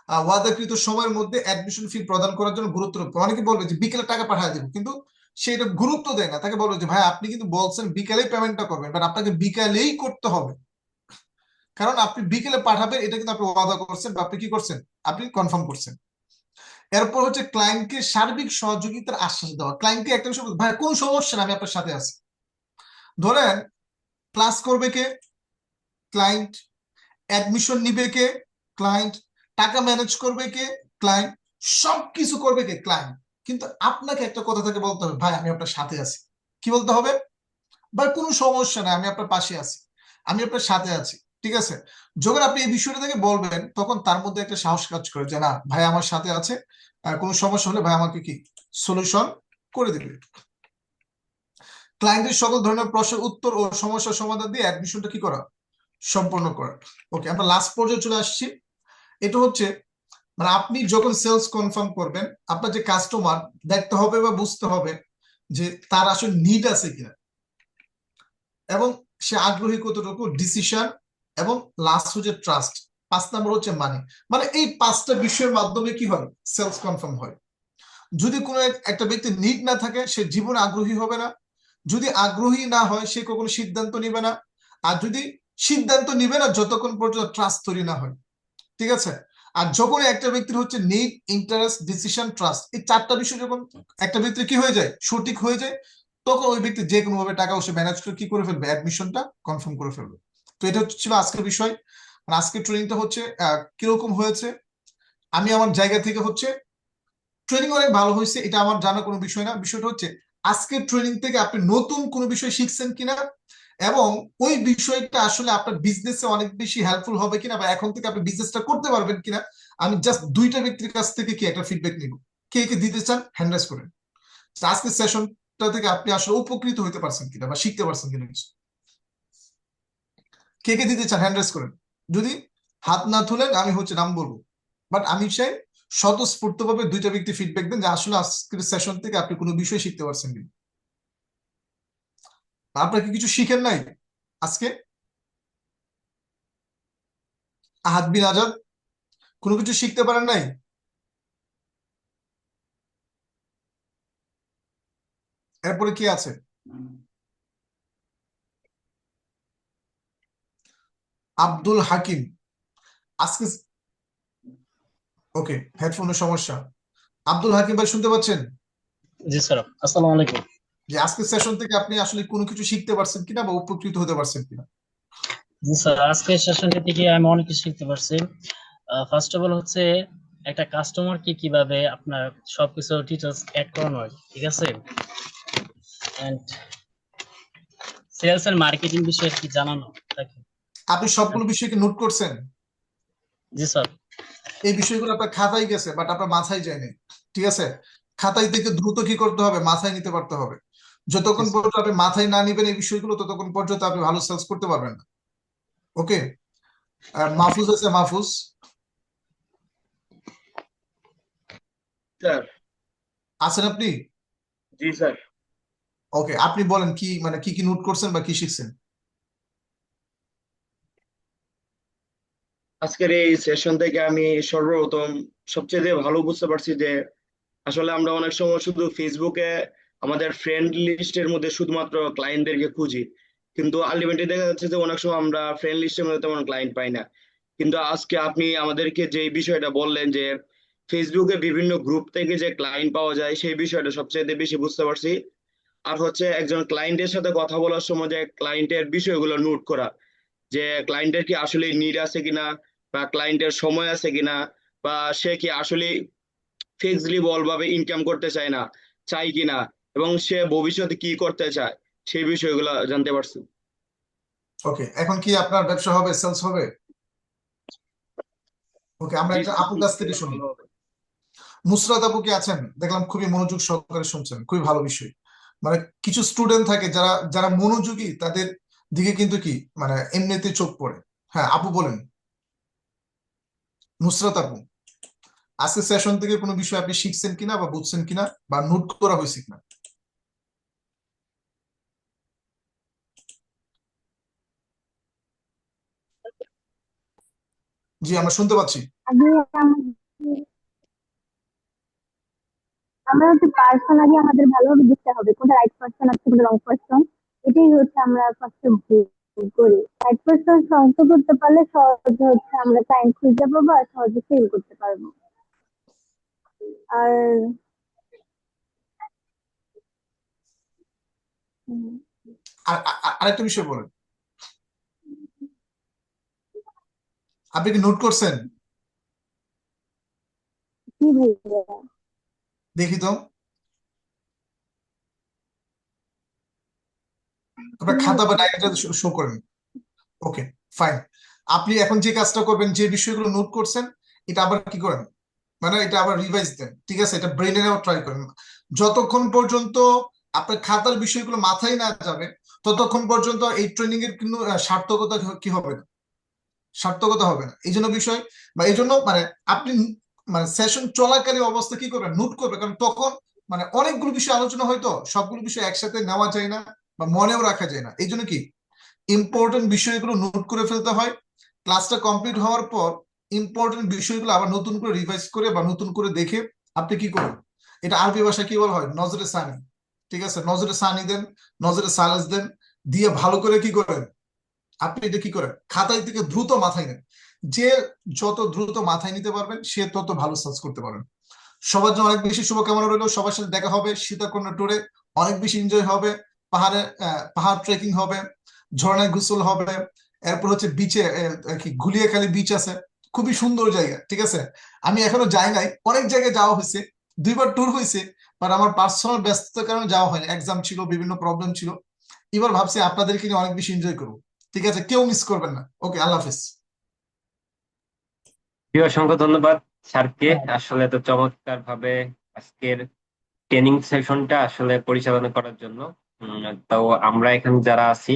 ওয়াদাকৃত সময়ের মধ্যে অ্যাডমিশন ফি প্রদান করার জন্য গুরুত্ব। অনেকে বলবে যে বিকেলে টাকা পাঠিয়ে দেবো, কিন্তু সে এটা গুরুত্ব দেয় না। তাকে বলবে যে ভাই আপনি কিন্তু বলছেন বিকেলেই পেমেন্টটা করবেন, বাট আপনাকে বিকেলেই করতে হবে। কারণ আপনি বিকেলে পাঠাবেন এটা কিন্তু আপনি ওয়াদা করছেন বা আপনি কি করছেন, আপনি কনফার্ম করছেন। এরপর হচ্ছে ক্লায়েন্টকে সার্বিক সহযোগিতার আশ্বাস দেওয়া। ক্লায়েন্টকে একটা বিষয় ভাই কোনো সমস্যা না, আমি আপনার সাথে আছি। ধরেন ক্লাস করবে কে, ক্লায়েন্ট। অ্যাডমিশন নিবে কে, ক্লায়েন্ট। টাকা ম্যানেজ করবে কে, ক্লায়েন্ট। সবকিছু করবে কে, ক্লায়েন্ট। কিন্তু আপনাকে একটা কথা থেকে বলতে হবে ভাই আমি আপনার সাথে আছি। কি বলতে হবে? ভাই কোনো সমস্যা নাই, আমি আপনার পাশে আছি, আমি আপনার সাথে আছি। ঠিক আছে, যখন আপনি এই বিষয়টা থেকে বলবেন তখন তার মধ্যে একটা সাহস কাজ করে যে না ভাই আমার সাথে আছে, কোনো সমস্যা হলে ভাই আমাকে কি সলিউশন করে দিবে। ক্লায়েন্টের সকল ধরনের প্রশ্নের উত্তর ও সমস্যার সমাধান দিয়ে অ্যাডমিশনটা কি করা, সম্পন্ন করা। ওকে, আমরা লাস্ট পর্যায়ে চলে আসছি। এটা হচ্ছে মানে আপনি যখন সেলস কনফার্ম করবেন আপনার যে কাস্টমার দেখতে হবে বা বুঝতে হবে যে তার আসলে নিড আছে কিনা এবং সে আগ্রহী কতটুকু, ডিসিশন, এবং লাস্ট হচ্ছে ট্রাস্ট, 5 নম্বর হচ্ছে মানি। মানে এই 5টা বিষয়ের মাধ্যমে কি হয়, সেলস কনফার্ম হয়। যদি কোনো একটা ব্যক্তি নিড না থাকে সে জীবনে আগ্রহী হবে না, যদি আগ্রহী না হয় সে কখনো সিদ্ধান্ত নিবে না, আর যদি সিদ্ধান্ত নিবে না যতক্ষণ পর্যন্ত ট্রাস্ট তৈরি না হয়। ঠিক আছে, আর যখন একটা ব্যক্তির হচ্ছে নিড, ইন্টারেস্ট, ডিসিশন, ট্রাস্ট, এই 4টা বিষয় যখন একটা ব্যক্তির কি হয়ে যায়, সঠিক হয়ে যায়, তখন ওই ব্যক্তি যে কোনো ভাবে টাকা সে ম্যানেজ করে কি করে ফেলবে, অ্যাডমিশনটা কনফার্ম করে ফেলবে। তো এটা ছিল আজকের বিষয়। মানে আজকের ট্রেনিংটা হচ্ছে কিরকম হয়েছে, আমি আমার জায়গা থেকে হচ্ছে ট্রেনিং অনেক ভালো হয়েছে, এটা আমার জানা কোনো বিষয় না। বিষয়টা হচ্ছে আজকের ট্রেনিং থেকে আপনি নতুন কোনো বিষয় শিখছেন কিনা এবং ওই বিষয়টা আসলে আপনার বিজনেসে অনেক বেশি হেল্পফুল হবে কিনা বা এখন থেকে আপনি বিজনেসটা করতে পারবেন কিনা। আমি জাস্ট 2টা ব্যক্তির কাছ থেকে কি একটা ফিডব্যাক নিব, কে কে দিতে চান হ্যান্ড রাইজ করেন। আজকের সেশনটা থেকে আপনি আসলে উপকৃত হতে পারছেন কিনা বা শিখতে পারছেন কিনা কিছু, কে কে দিতে চান হ্যান্ড রাইজ করেন। যদি হাত না তুলেন আমি হচ্ছে নাম বলবো, বাট আমি চাই স্বতঃস্ফূর্ত ভাবে 2টা ব্যক্তি ফিডব্যাক দেন যে আসলে আজকের সেশন থেকে আপনি কোনো বিষয় শিখতে পারছেন কিনা। আপনার কি কিছু শিখেন নাই আজকে? আহাদ বিন আজাদ, কোনো কিছু শিখতে পারেন নাই? এরপরে কি আছে? আব্দুল হাকিম, আজকে ওকে, হেডফোনের সমস্যা। আব্দুল হাকিম ভাই শুনতে পাচ্ছেন? জি স্যার, আসসালামু আলাইকুম। যে আজকের সেশন থেকে আপনি আসলে কোনো কিছু শিখতে পারছেন কিনা বা উপকৃত হতে পারছেন কিনা? জি স্যার, আজকের সেশনটি থেকে আমি অনেক কিছু শিখতে পারছি। ফার্স্ট অফ অল হচ্ছে একটা কাস্টমারকে কিভাবে আপনার সবকিছু ডিটেলস অ্যাড করানো হয়, ঠিক আছে, এন্ড সেলস এন্ড মার্কেটিং বিষয়ে কি জানানো থাকে। আপনি সবগুলো বিষয়কে নোট করছেন? জি স্যার। এই বিষয়গুলো আপনার খাতায় গেছে বাট আপনার মাথায় যায়নি। ঠিক আছে, খাতায় থেকে দ্রুত কি করতে হবে, মাথায় নিতে পারতে হবে। যতক্ষণ পর্যন্ত আপনি মাথায় না নিবেন এই বিষয়গুলো ততক্ষণ পর্যন্ত আপনি ভালো সেলস করতে পারবেন না। ওকে, মাহফুজ আছে, মাহফুজ স্যার। আছেন আপনি? জি স্যার। ওকে, আপনি বলেন কি মানে কি কি নোট করছেন বা কি শিখছেন? আজকের এই সেশন থেকে আমি সর্বপ্রথম সবচেয়ে ভালো বুঝতে পারছি যে আসলে আমরা অনেক সময় শুধু ফেসবুকে আমাদের ফ্রেন্ড লিস্টের মধ্যে শুধুমাত্র ক্লায়েন্টদেরকে খুঁজি, কিন্তু আলটিমেটলি দেখা যাচ্ছে যে অনেক সময় আমরা ফ্রেন্ড লিস্টের মধ্যে তেমন ক্লায়েন্ট পাই না। কিন্তু আজকে আপনি আমাদেরকে যে বিষয়টা বললেন যে ফেসবুকে বিভিন্ন গ্রুপ থেকে যে ক্লায়েন্ট পাওয়া যায় সেই বিষয়টা সবচেয়ে বেশি বুঝতে পারছি। আর হচ্ছে একজন ক্লায়েন্টের সাথে কথা বলার সময় যে ক্লায়েন্টের বিষয়গুলো নোট করা, যে ক্লায়েন্টের কি আসলে নিড আছে কিনা, বা ক্লায়েন্টের সময় আছে কিনা, বা সে কি আসলে ফ্লেক্সিবল ভাবে ইনকাম করতে চায় না, চাই কিনা, এবং সে ভবিষ্যতে কি করতে চায় সেই বিষয়গুলো জানতে পারছি। ওকে, এখন কি আপনার ব্যবসা হবে, সেলস হবে? ওকে, আমরা জি একটা স্যার, আপুর কাছ থেকে শুনি। ভালো হবে। নুসরাত আপু কি আছেন? দেখলাম খুবই মনোযোগ সহকারে শুনছেন, খুবই ভালো বিষয়। মানে কিছু স্টুডেন্ট থাকে যারা যারা মনোযোগী তাদের দিকে কিন্তু কি মানে এমনিতে চোখ পড়ে। হ্যাঁ আপু বলেন। নুসরাত আপু, আজকে সেশন থেকে কোনো বিষয় আপনি শিখছেন কিনা বা বুঝছেন কিনা বা নোট করা হয়েছে কিনা? জি আমরা শুনতে পাচ্ছি। আমরা হচ্ছে পার্সন আগে আমাদের ভালোভাবে দেখতে হবে কোনটা রাইট পার্সন আছে কোনটা রং পার্সন। এটাই হচ্ছে আমরা ফার্স্টে করি। 60% শনাক্ত করতে পারলে সহজে হচ্ছে আমরা ক্লায়েন্ট খুঁজে পাবো আর সহজে সেল করতে পারবো। আর উম, আরেকটা বিষয় বলেন, আপনি কি নোট করছেন? কি ভাইয়া? দেখি তো আপনার খাতা বা ডায়েরিটা শো করেন। ওকে, ফাইন। আপনি এখন যে কাজটা করবেন, যে বিষয়গুলো নোট করছেন, এটা আবার কি করেন, মানে এটা আবার রিভাইজ দেন, ঠিক আছে? এটা ব্রেনে নেওয়ার ট্রাই করেন। যতক্ষণ পর্যন্ত আপনার খাতার বিষয়গুলো মাথায় না যাবে, ততক্ষণ পর্যন্ত এই ট্রেনিং এর কিন্তু সার্থকতা কি হবে না, সার্থকতা হবে না। এই জন্য বিষয় বা এই জন্য মানে আপনি মানে সেশন চলাকালীন অবস্থা কি করবেন, নোট করবেন, কারণ তখন মানে অনেকগুলো বিষয় আলোচনা হয়তো সবগুলো বিষয় একসাথে নেওয়া যায় না বা মনেও রাখা যায় না। এই জন্য কি ইম্পর্টেন্ট বিষয়গুলো নোট করে ফেলতে হয়। ক্লাসটা কমপ্লিট হওয়ার পর ইম্পর্টেন্ট বিষয়গুলো আবার নতুন করে রিভাইজ করে বা নতুন করে দেখে আপনি কি করুন, এটা আরবি ভাষায় কি বলা হয়, নজরে সানি, ঠিক আছে? নজরে সানি দেন, নজরে সালেস দেন, দিয়ে ভালো করে কি করেন, আপনি এটা কি করেন, খাতায় থেকে দ্রুত মাথায় নেন। যে যত দ্রুত মাথায় নিতে পারবেন সে তত ভালো সার্চ করতে পারবেন। সবার জন্য অনেক বেশি শুভকামনা রইলো। সবার সাথে দেখা হবে সীতাকুণ্ড ট্যুরে, অনেক বেশি এনজয় হবে। পাহাড়ে পাহাড় ট্রেকিং হবে, ঝর্ণায় গোসল হবে, এরপর হচ্ছে বিচে কি গুলিয়াখালী বিচ আছে, খুবই সুন্দর জায়গা, ঠিক আছে? আমি এখনো যাই নাই, অনেক জায়গায় যাওয়া হয়েছে, 2বার ট্যুর হয়েছে, বাট আমার পার্সোনাল ব্যস্ততার কারণে যাওয়া হয়নি, এক্সাম ছিল, বিভিন্ন প্রবলেম ছিল। এবার ভাবছি আপনাদেরকে নিয়ে অনেক বেশি এনজয় করবো, ঠিক আছে? কেউ মিস করবেন না। ওকে, আল্লাহ হাফিজ। অসংখ্য ধন্যবাদ স্যারকে, আসলে তো চমৎকার ভাবে আজকের ট্রেনিং সেশনটা আসলে পরিচালনা করার জন্য। তো আমরা এখানে যারা আছি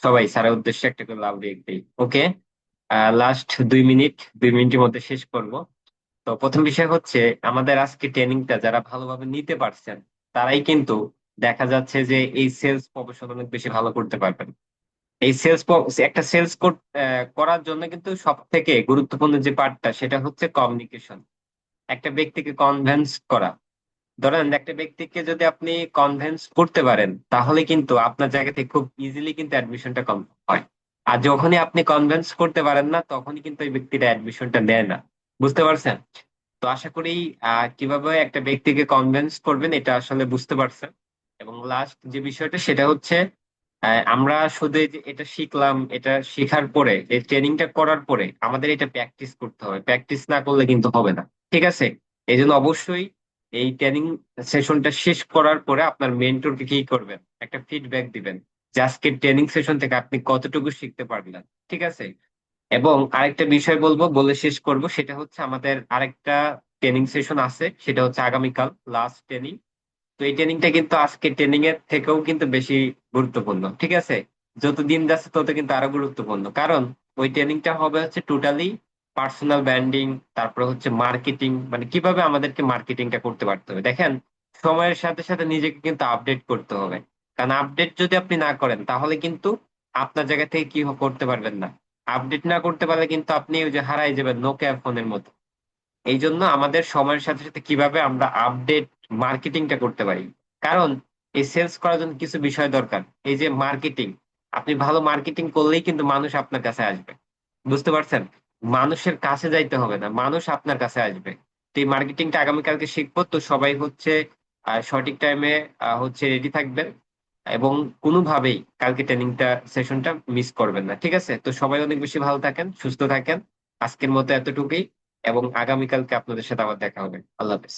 সবাই স্যারের উদ্দেশ্যে একটা করে লাভ রেখে দিই। ওকে, লাস্ট 2 মিনিট, 2 মিনিটের মধ্যে শেষ করব। তো প্রথম বিষয় হচ্ছে, আমাদের আজকে ট্রেনিংটা যারা ভালোভাবে নিতে পারছেন তারাই কিন্তু দেখা যাচ্ছে যে এই সেলস প্রফেশন অনেক বেশি ভালো করতে পারবেন। এই একটা সেলস করার জন্য কিন্তু সব থেকে গুরুত্বপূর্ণ যে পার্টটা সেটা হচ্ছে কমিউনিকেশন। একটা ব্যক্তিকে কনভিন্স করা। ধরেন একটা ব্যক্তিকে যদি আপনি কনভিন্স করতে পারেন তাহলে কিন্তু আপনার জায়গা থেকে খুব ইজিলি কিন্তু অ্যাডমিশনটা কম হয়। আর যখনই আপনি কনভিন্স করতে পারেন না তখনই কিন্তু ওই ব্যক্তিটা অ্যাডমিশনটা নেয় না। বুঝতে পারছেন? তো আশা করি কিভাবে একটা ব্যক্তিকে কনভিন্স করবেন এটা আসলে বুঝতে পারছেন। এবং লাস্ট যে বিষয়টা সেটা হচ্ছে, আমরা শুধু এই যে এটা শিখলাম, এটা শেখার পরে এই ট্রেনিংটা করার পরে আমাদের এটা প্র্যাকটিস করতে হবে, প্র্যাকটিস না করলে কিন্তু হবে না। ঠিক আছে? এই জন্য অবশ্যই এই ট্রেনিং সেশনটা শেষ করার পরে আপনার মেন্টরকে কি করবেন, একটা ফিডব্যাক দিবেন যে আজকের ট্রেনিং সেশন থেকে আপনি কতটুকু শিখতে পারলেন। ঠিক আছে? এবং আরেকটা বিষয় বলবো, বলে শেষ করব, সেটা হচ্ছে আমাদের আরেকটা ট্রেনিং সেশন আছে, সেটা হচ্ছে আগামীকাল লাস্ট ট্রেনিং। তো এই ট্রেনিংটা কিন্তু আজকে ট্রেনিং এর থেকেও কিন্তু বেশি গুরুত্বপূর্ণ। ঠিক আছে? যত দিন যাচ্ছে তত কিন্তু আরো গুরুত্বপূর্ণ, কারণ ওই ট্রেনিংটা হবে হচ্ছে টোটালি পার্সোনাল ব্র্যান্ডিং, তারপরে হচ্ছে মার্কেটিং, মানে কিভাবে আমাদেরকে মার্কেটিংটা করতে পারতে হবে। দেখেন, সময়ের সাথে সাথে নিজেকে কিন্তু আপডেট করতে হবে, কারণ আপডেট যদি আপনি না করেন তাহলে কিন্তু আপনার জায়গা থেকে কি করতে পারবেন না। আপডেট না করতে পারলে কিন্তু আপনি ওই যে হারাই যাবেন নোকিয়া ফোনের মতো। এই জন্য আমাদের সময়ের সাথে সাথে কিভাবে আমরা আপডেট মার্কেটিংটা করতে পারি, কারণ এই সেলস করার জন্য কিছু বিষয় দরকার। এই যে মার্কেটিং, আপনি ভালো মার্কেটিং করলেই কিন্তু মানুষ আপনার কাছে আসবে। বুঝতে পারছেন? মানুষের কাছে যাইতে হবে না, মানুষ আপনার কাছে আসবে। তো এই মার্কেটিংটা আগামীকালকে শিখবো, তো সবাই হচ্ছে সঠিক টাইমে হচ্ছে রেডি থাকবেন এবং কোনোভাবেই কালকে ট্রেনিংটা সেশনটা মিস করবেন না। ঠিক আছে? তো সবাই অনেক বেশি ভালো থাকেন, সুস্থ থাকেন। আজকের মতো এতটুকুই, এবং আগামীকালকে আপনাদের সাথে আবার দেখা হবে। আল্লাহ হাফেজ।